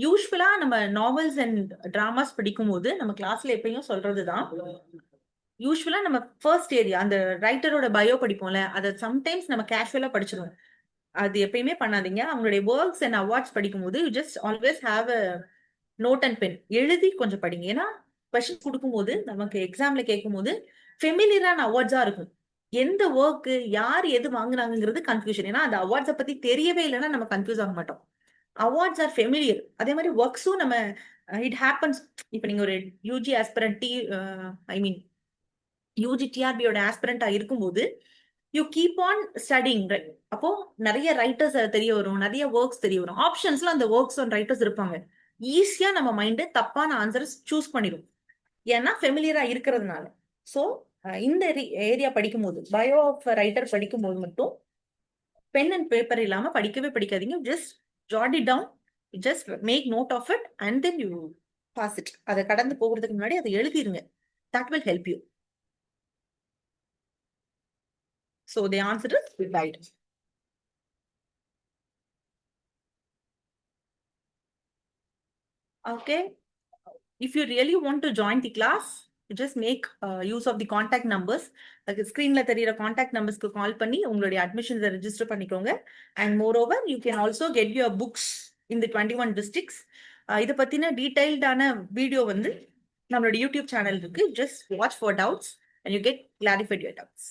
யூஸ்வலா நம்ம novels and dramas படிக்கும் போது நம்ம கிளாஸ்ல எப்பயும் சொல்றதுதான், யூஸ்வலா நம்ம ஃபர்ஸ்ட் ஏரியா அந்த ரைட்டரோட பயோ படிப்போம்ல, அதை சம்டைம்ஸ் நம்ம கேஷுவலா படிச்சிருவோம். அது எப்பயுமே பண்ணாதீங்க. அவங்களுடைய ஒர்க்ஸ் அண்ட் அவார்ட்ஸ் படிக்கும் போது you just always have a note and pen, எழுதி கொஞ்சம் படிங்க. ஏன்னா கொஸ்டின் கொடுக்கும்போது நமக்கு எக்ஸாம்ல கேட்கும் போது ஃபெமிலியரான அவார்ட்ஸா இருக்கும். எந்த ஒர்க்கு யார் எது வாங்குறாங்கிறது கன்ஃபியூஷன். ஏன்னா அந்த அவார்ட்ஸை பத்தி தெரியவே இல்லைன்னா நம்ம கன்ஃபியூஸ் ஆக மாட்டோம். Awards R familiar. அதே மாதிரி ஒர்க்ஸும் நம்ம இட் ஹேப்பன்ஸ். இப்போ நீங்க ஒரு யூஜி ஆஸ்பிரண்ட் ஐ மீன் யூஜி டிஆர்பியோட ஆஸ்பிரண்டா இருக்கும்போது யூ கீப் ஆன் ஸ்டடிங். அப்போ நிறைய ரைட்டர்ஸ் தெரிய வரும், நிறைய ஒர்க்ஸ் தெரிய வரும். ஆப்ஷன்ஸ்ல அந்த ஒர்க்ஸ் அண்ட் ரைட்டர்ஸ் இருப்பாங்க. ஈஸியா நம்ம மைண்டு தப்பான ஆன்சர்ஸ் சூஸ் பண்ணிடும், ஏன்னா ஃபெமிலியரா இருக்கிறதுனால. ஸோ இந்த ஏரியா படிக்கும் போது, பயோ ஆஃப் ரைட்டர் படிக்கும் போது மட்டும் பென் அண்ட் பேப்பர் இல்லாம படிக்கவே படிக்காதீங்க. Just jot it down, just make note of it and then you pass it. அதை கடந்து போகிறதுக்கு முன்னாடி அதை எழுதிருங்க. That will help you. So the answer is Guide. Okay, if you really want to join the class, you just make use of the contact numbers. ஸ்கிரீன்ல தெரியுற contact நம்பர்ஸ்க்கு கால் பண்ணி உங்களுடைய அட்மிஷன்ஸை register பண்ணிக்கோங்க. And more over you can also get your books in the 21 districts. இதை பத்தின டீடைல்டான video வந்து நம்மளோட YouTube channel இருக்கு. Just watch for doubts and you get clarified your doubts.